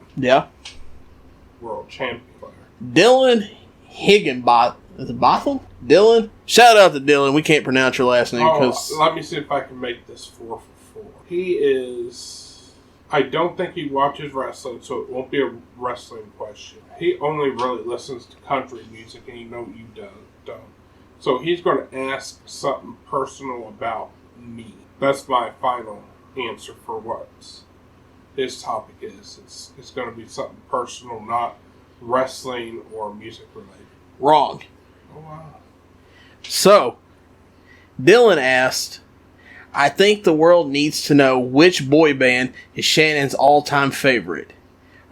world champion player. Dylan Higginbotham. Is it Botham? Dylan? Shout out to Dylan. We can't pronounce your last name because... let me see if I can make this 4 for 4. He is... I don't think he watches wrestling, so it won't be a wrestling question. He only really listens to country music, and you know you don't. So he's going to ask something personal about me. That's my final answer for what his topic is. It's going to be something personal, not wrestling or music related. Wrong. Oh, wow. So, Dylan asked, I think the world needs to know which boy band is Shannon's all-time favorite.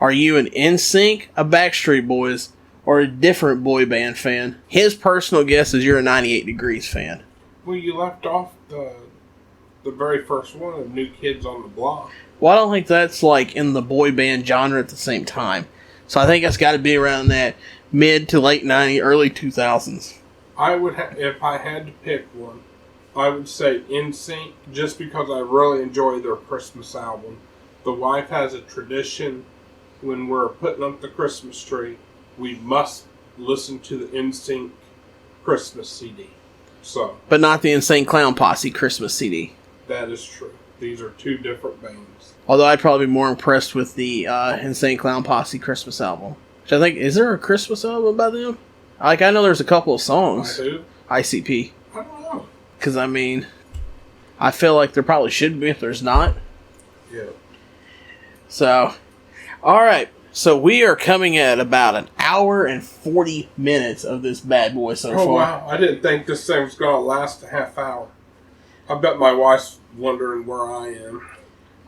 Are you an NSYNC, a Backstreet Boys, or a different boy band fan? His personal guess is you're a 98 Degrees fan. Well, you left off the very first one of New Kids on the Block. Well, I don't think that's like in the boy band genre at the same time. So I think it's got to be around that mid to late 90s, early 2000s. I would if I had to pick one, I would say NSYNC, just because I really enjoy their Christmas album. The wife has a tradition when we're putting up the Christmas tree, we must listen to the NSYNC Christmas CD. So, but not the Insane Clown Posse Christmas CD. That is true. These are two different bands. Although I'd probably be more impressed with the Insane Clown Posse Christmas album. Which I think, is there a Christmas album by them? I know there's a couple of songs. Who? ICP. I don't know. Because, I mean, I feel like there probably should be if there's not. Yeah. So, alright. So we are coming at about an hour and 40 minutes of this bad boy so far. Oh, wow. I didn't think this thing was going to last a half hour. I bet my wife's wondering where I am.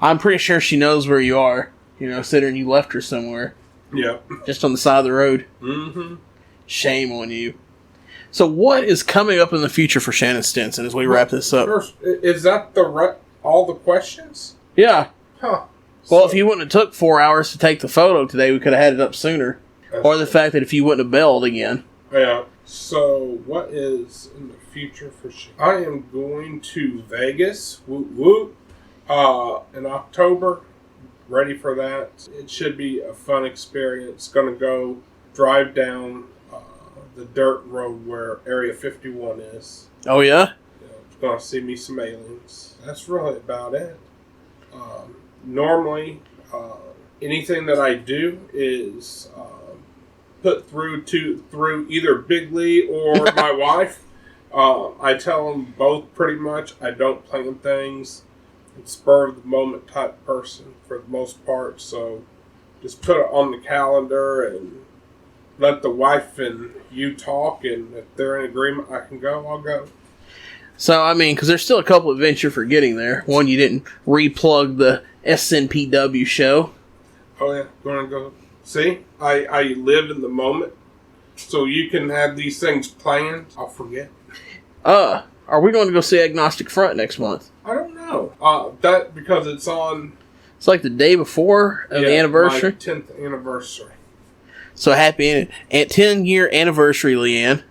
I'm pretty sure she knows where you are. You know, considering you left her somewhere. Yep. Just on the side of the road. Mm-hmm. Shame on you. So what is coming up in the future for Shannon Stinson as we wrap this up? First, is that all the questions? Yeah. Huh. Well, if you wouldn't have took 4 hours to take the photo today, we could have had it up sooner. Or the fact that if you wouldn't have belled again. Yeah. So, what is in the future for Shannon? I am going to Vegas. Woot woot. In October. Ready for that. It should be a fun experience. Going to go drive down the dirt road where Area 51 is. Oh, yeah? Going to see me some aliens. That's really about it. Normally, anything that I do is put through either Big Lee or my wife. I tell them both pretty much. I don't plan things. I'm spur of the moment type person for the most part. So just put it on the calendar and let the wife and you talk. And if they're in agreement, I can go. I'll go. So, I mean, because there's still a couple of events you're forgetting there. One, you didn't replug the SNPW show. Oh, yeah. Going to go. See? I live in the moment. So you can have these things planned. I'll forget. Are we going to go see Agnostic Front next month? I don't know. That because it's on... It's like the day before of the anniversary. My 10th anniversary. So happy 10-year anniversary, Leanne.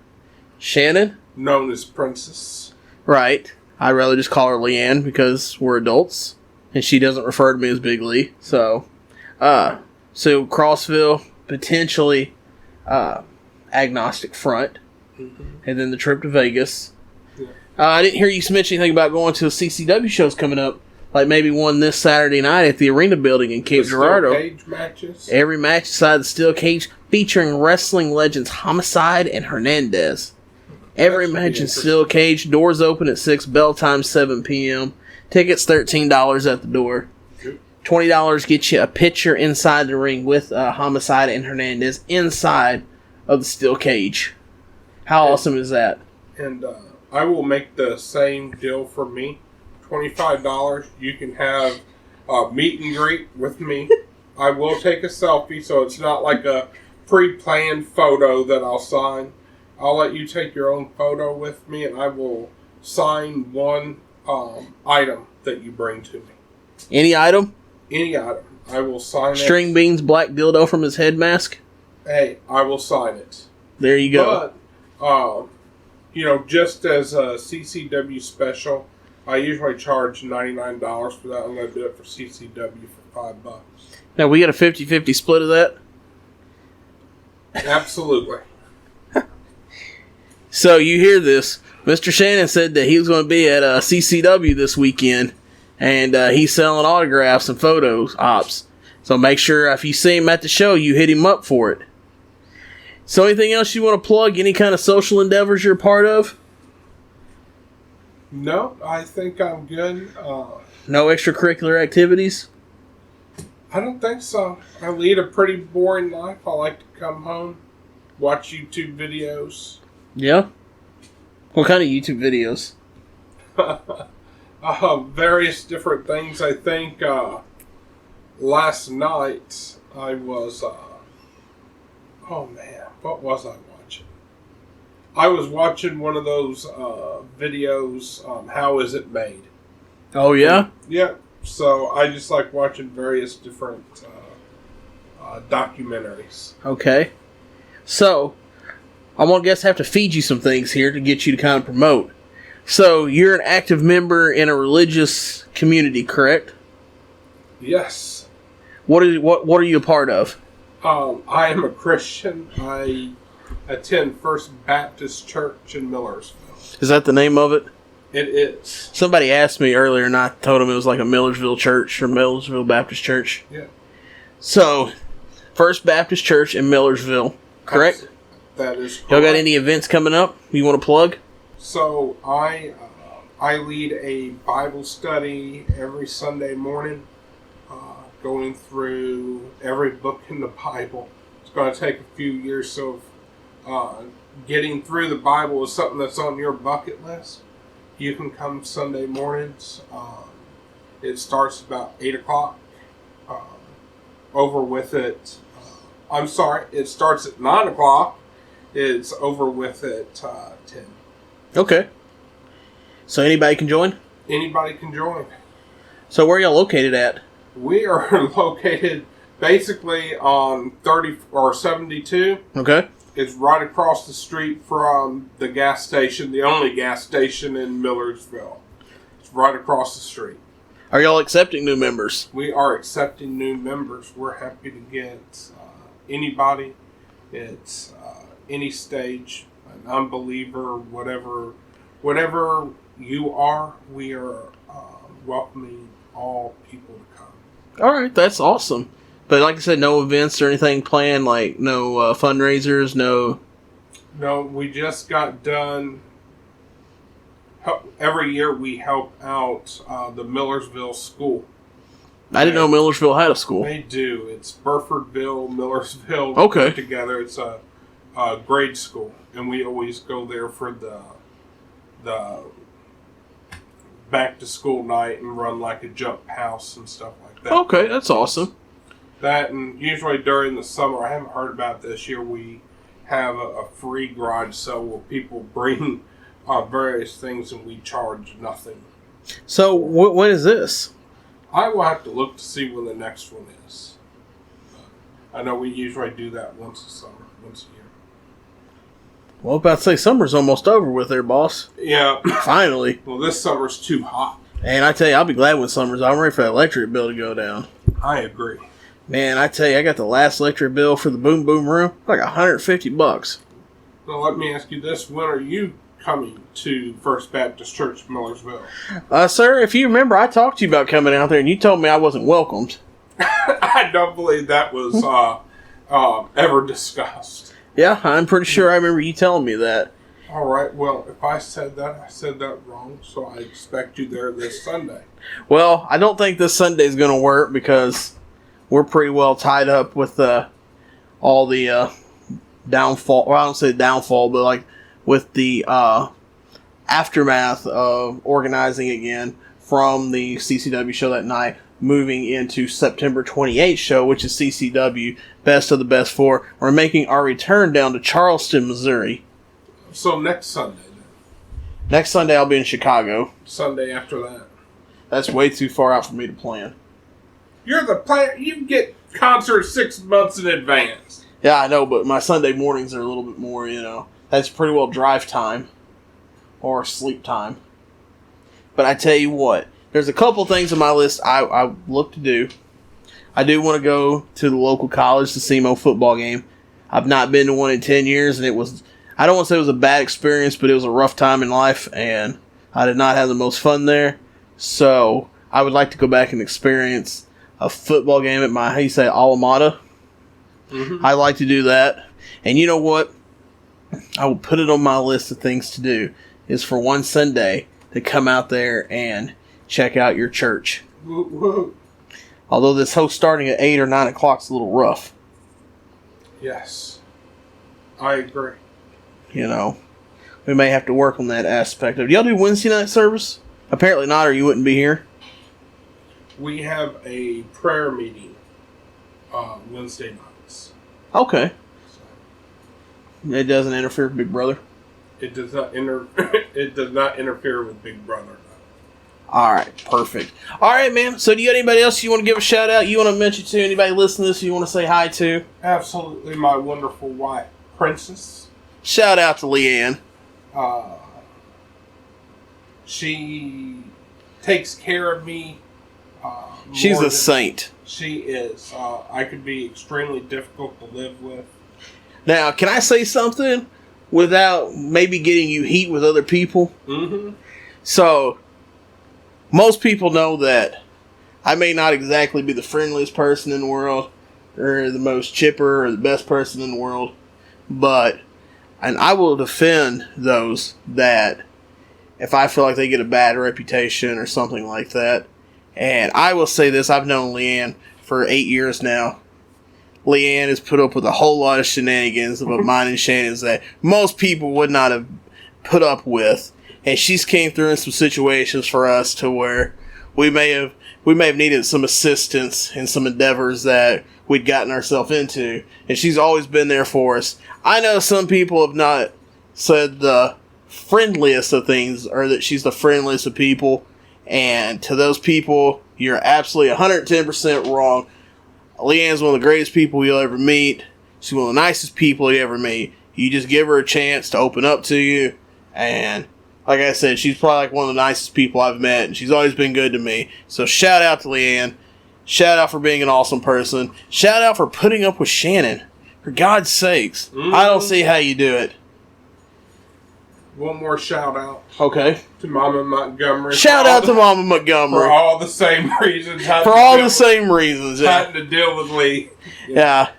Shannon? Known as Princess. Right. I'd rather just call her Leanne because we're adults. And she doesn't refer to me as Big Lee. So Crossville, potentially Agnostic Front. Mm-hmm. And then the trip to Vegas. Yeah. I didn't hear you mention anything about going to the CCW shows coming up. Like maybe one this Saturday night at the Arena Building in Cape Girardeau. Steel cage matches. Every match inside the steel cage featuring wrestling legends Homicide and Hernandez. Every match in steel cage. Doors open at 6. Bell time 7 p.m. Tickets $13 at the door. $20 gets you a picture inside the ring with Homicide and Hernandez inside of the steel cage. How awesome is that? And I will make the same deal for me. $25. You can have a meet and greet with me. I will take a selfie, so it's not like a pre-planned photo that I'll sign. I'll let you take your own photo with me, and I will sign one item that you bring to me. Any item? Any item. I will sign String beans, black dildo from his head mask? Hey, I will sign it. There you go. But, just as a CCW special, I usually charge $99 for that. I'm going to do it for CCW for $5. Now, we got a 50-50 split of that? Absolutely. So, you hear this. Mr. Shannon said that he was going to be at CCW this weekend, and he's selling autographs and photos ops. So, make sure if you see him at the show, you hit him up for it. So, anything else you want to plug? Any kind of social endeavors you're a part of? No, I think I'm good. No extracurricular activities? I don't think so. I lead a pretty boring life. I like to come home, watch YouTube videos. Yeah? What kind of YouTube videos? Various different things. I think last night I was... oh man, what was I watching? I was watching one of those videos, How Is It Made? Oh, yeah? Yeah. So I just like watching various different documentaries. Okay. So, I'm going to guess have to feed you some things here to get you to kind of promote. So, you're an active member in a religious community, correct? Yes. What are you a part of? I am a Christian. I attend First Baptist Church in Millersville. Is that the name of it? It is. Somebody asked me earlier, and I told them it was like a Millersville Church or Millersville Baptist Church. Yeah. So, First Baptist Church in Millersville, correct? That is correct. Y'all got any events coming up you want to plug? So, I lead a Bible study every Sunday morning, going through every book in the Bible. It's going to take a few years, so getting through the Bible is something that's on your bucket list. You can come Sunday mornings. It starts about 8 o'clock. Over with it. I'm sorry, it starts at 9 o'clock. It's over with at 10. Okay. So anybody can join? Anybody can join. So where are y'all located at? We are located basically on 30 or 72. Okay. It's right across the street from the gas station, the only gas station in Millersville. It's right across the street. Are y'all accepting new members? We are accepting new members. We're happy to get anybody. It's any stage, an unbeliever, whatever you are. We are welcoming all people to come. All right, that's awesome. But like I said, no events or anything planned, like no fundraisers, no... No, we just got done. Every year we help out the Millersville school. I didn't know Millersville had a school. They do. It's Burfordville, Millersville. Okay. Together. It's a grade school. And we always go there for the back to school night and run like a jump house and stuff like that. Okay, that's awesome. That, and usually during the summer, I haven't heard about this year, we have a free garage sale where people bring various things and we charge nothing. So, when is this? I will have to look to see when the next one is. I know we usually do that once a summer, once a year. Well, about to say summer's almost over with there, boss. Yeah. Finally. Well, this summer's too hot. And I tell you, I'll be glad when summer's. I'm ready for that electric bill to go down. I agree. Man, I tell you, I got the last electric bill for the Boom Boom Room, like $150. Well, let me ask you this. When are you coming to First Baptist Church, Millersville? Sir, if you remember, I talked to you about coming out there, and you told me I wasn't welcomed. I don't believe that was ever discussed. Yeah, I'm pretty sure I remember you telling me that. All right. Well, if I said that wrong, so I expect you there this Sunday. Well, I don't think this Sunday's going to work because we're pretty well tied up with all the downfall. Well, I don't say downfall, but like with the aftermath of organizing again from the CCW show that night. moving into September 28th show, which is CCW, Best of the Best 4. We're making our return down to Charleston, Missouri. So next Sunday. Then. Next Sunday I'll be in Chicago. Sunday after that. That's way too far out for me to plan. You're the player. You get concerts 6 months in advance. Yeah, I know, but my Sunday mornings are a little bit more, that's pretty well drive time or sleep time. But I tell you what, there's a couple things on my list I look to do. I do want to go to the local college to see my football game. I've not been to one in 10 years, and I don't want to say it was a bad experience, but it was a rough time in life, and I did not have the most fun there. So I would like to go back and experience a football game at my, alma mater. Mm-hmm. I like to do that. And you know what? I will put it on my list of things to do is for one Sunday to come out there and check out your church. Woo, woo. Although this host starting at 8 or 9 o'clock is a little rough. Yes. I agree. We may have to work on that aspect of it. Y'all do Wednesday night service? Apparently not, or you wouldn't be here. We have a prayer meeting Wednesday nights. Okay. So. It doesn't interfere with Big Brother? It does not It does not interfere with Big Brother. No. All right, perfect. All right, man. So do you got anybody else you want to give a shout out? You want to mention to anybody listening to this you want to say hi to? Absolutely, my wonderful wife, Princess. Shout out to Leanne. She takes care of me. She's a saint. She is. I could be extremely difficult to live with. Now, can I say something without maybe getting you heat with other people? Mm-hmm. So, most people know that I may not exactly be the friendliest person in the world, or the most chipper, or the best person in the world, and I will defend those that if I feel like they get a bad reputation or something like that. And I will say this, I've known Leanne for 8 years now. Leanne has put up with a whole lot of shenanigans of mine and Shannon's that most people would not have put up with. And she's came through in some situations for us to where we may have needed some assistance in some endeavors that we'd gotten ourselves into. And she's always been there for us. I know some people have not said the friendliest of things, or that she's the friendliest of people. And to those people, you're absolutely 110% wrong. Leanne's one of the greatest people you'll ever meet. She's one of the nicest people you ever meet. You just give her a chance to open up to you. And like I said, she's probably like one of the nicest people I've met. And she's always been good to me. So shout out to Leanne. Shout out for being an awesome person. Shout out for putting up with Shannon. For God's sakes. Mm-hmm. I don't see how you do it. One more shout out. Okay. To Mama Montgomery. Shout out to Mama Montgomery. For all the same reasons. Yeah. Having to deal with Lee. Yeah.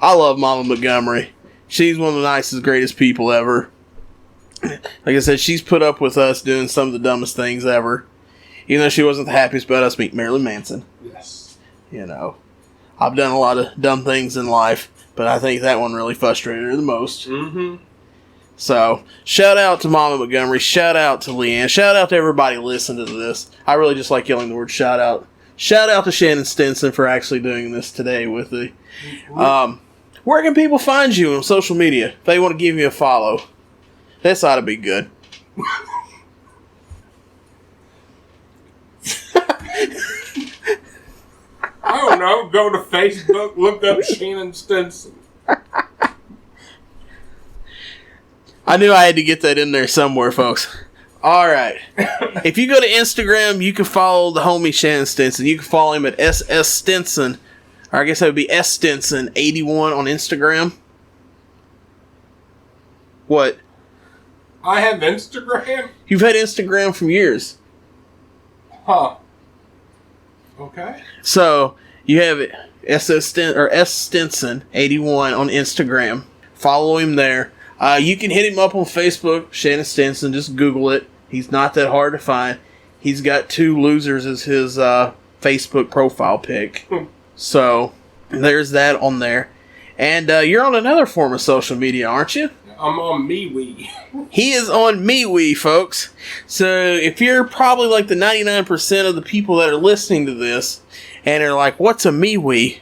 I love Mama Montgomery. She's one of the nicest, greatest people ever. Like I said, she's put up with us doing some of the dumbest things ever. Even though she wasn't the happiest about us meeting Marilyn Manson. Yes. I've done a lot of dumb things in life, but I think that one really frustrated her the most. Mm-hmm. So, shout out to Mama Montgomery, shout out to Leanne, shout out to everybody listening to this. I really just like yelling the word shout out. Shout out to Shannon Stinson for actually doing this today with me. Where can people find you on social media if they want to give you a follow? This ought to be good. I don't know. Go to Facebook, look up Shannon Stinson. I knew I had to get that in there somewhere, folks. All right. If you go to Instagram, you can follow the homie Shannon Stinson. You can follow him at SS Stinson, or I guess that would be S Stinson 81 on Instagram. What? I have Instagram? You've had Instagram for years. Huh. Okay. So, you have S Stinson 81 on Instagram. Follow him there. You can hit him up on Facebook, Shannon Stinson. Just Google it. He's not that hard to find. He's got 2 losers as his Facebook profile pic. So, there's that on there. And you're on another form of social media, aren't you? I'm on MeWe. He is on MeWe, folks. So if you're probably like the 99% of the people that are listening to this, and are like, what's a MeWe?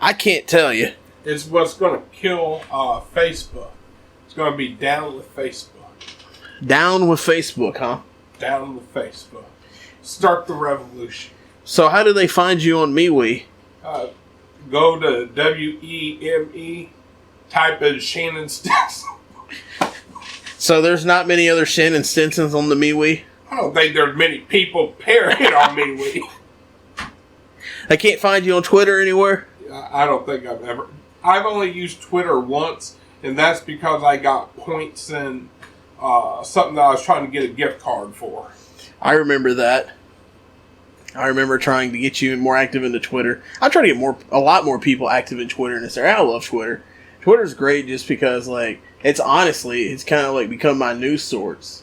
I can't tell you. It's what's going to kill Facebook. It's going to be down with Facebook. Down with Facebook, huh? Down with Facebook. Start the revolution. So how do they find you on MeWe? Go to WEME, type in Shannon Stinson. So there's not many other Shannon Stinsons on the MeWe? I don't think there's many people period on MeWe. They can't find you on Twitter anywhere? I don't think I've only used Twitter once, and that's because I got points in something that I was trying to get a gift card for. I remember that. I remember trying to get you more active into Twitter. I try to get a lot more people active in Twitter in this area. I love Twitter. Twitter's great just because, like, it's kind of like become my news source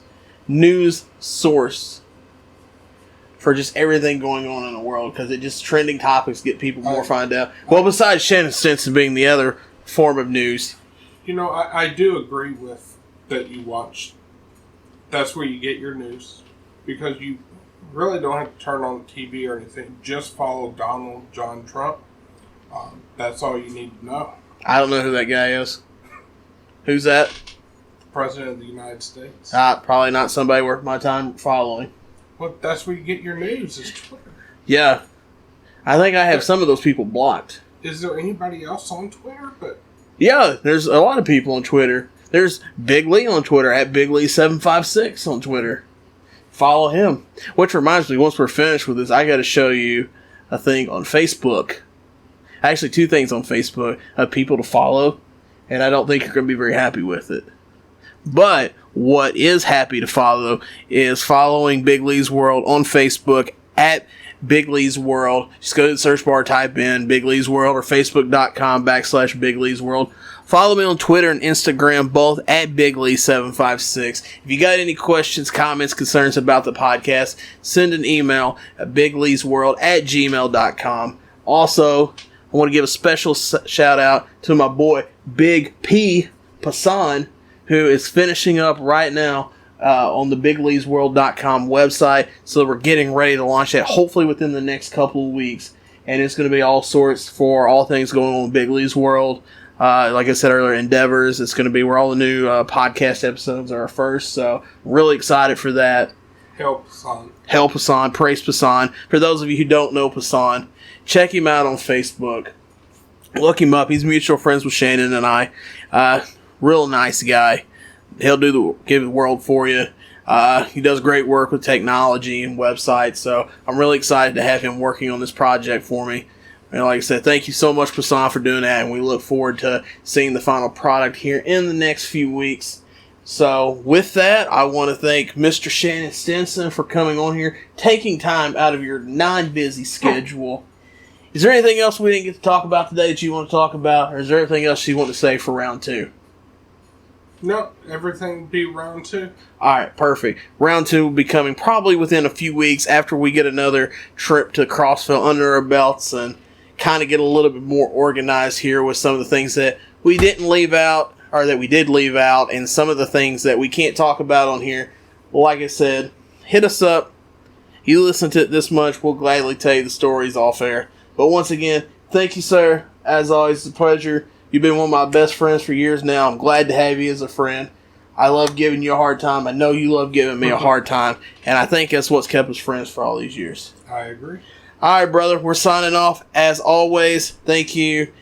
for just everything going on in the world, because it just trending topics get people more find out. Well, besides Shannon Stinson being the other form of news. You know, I do agree with that you watch. That's where you get your news, because you really don't have to turn on the TV or anything. Just follow Donald John Trump. That's all you need to know. I don't know who that guy is. Who's that? President of the United States. Probably not somebody worth my time following. Well, that's where you get your news, is Twitter. Yeah. I think I have some of those people blocked. Is there anybody else on Twitter? Yeah, there's a lot of people on Twitter. There's Big Lee on Twitter, at BigLee756 on Twitter. Follow him. Which reminds me, once we're finished with this, I got to show you a thing on Facebook. Actually, 2 things on Facebook of people to follow, and I don't think you're going to be very happy with it. But what is happy to follow is following Big Lee's World on Facebook at Big Lee's World. Just go to the search bar, type in Big Lee's World, or Facebook.com/Big Lee's World. Follow me on Twitter and Instagram, both at BigLee756. If you got any questions, comments, concerns about the podcast, send an email at BigLee'sWorld@gmail.com. Also, I want to give a special shout out to my boy Big P Passan, who is finishing up right now on the BigLee'sWorld.com website. So we're getting ready to launch that hopefully within the next couple of weeks. And it's going to be all sorts for all things going on with Big Lee's World. Like I said earlier, endeavors. It's going to be where all the new podcast episodes are first. So really excited for that. Help Passan. Praise Passan. For those of you who don't know Passan, check him out on Facebook. Look him up. He's mutual friends with Shannon and I. Real nice guy. He'll give the world for you. He does great work with technology and websites, so I'm really excited to have him working on this project for me. And like I said, thank you so much, Passan, for doing that, and we look forward to seeing the final product here in the next few weeks. So with that, I want to thank Mr. Shannon Stinson for coming on here, taking time out of your non-busy schedule. Is there anything else we didn't get to talk about today that you want to talk about, or is there anything else you want to say for round 2? No, everything will be round 2. Alright, perfect. Round 2 will be coming probably within a few weeks after we get another trip to Crossville under our belts and kind of get a little bit more organized here with some of the things that we didn't leave out, or that we did leave out, and some of the things that we can't talk about on here. Like I said, hit us up. You listen to it this much, we'll gladly tell you the stories off air. But once again, thank you, sir. As always, it's a pleasure. You've been one of my best friends for years now. I'm glad to have you as a friend. I love giving you a hard time. I know you love giving me a hard time. And I think that's what's kept us friends for all these years. I agree. All right, brother. We're signing off. As always, thank you.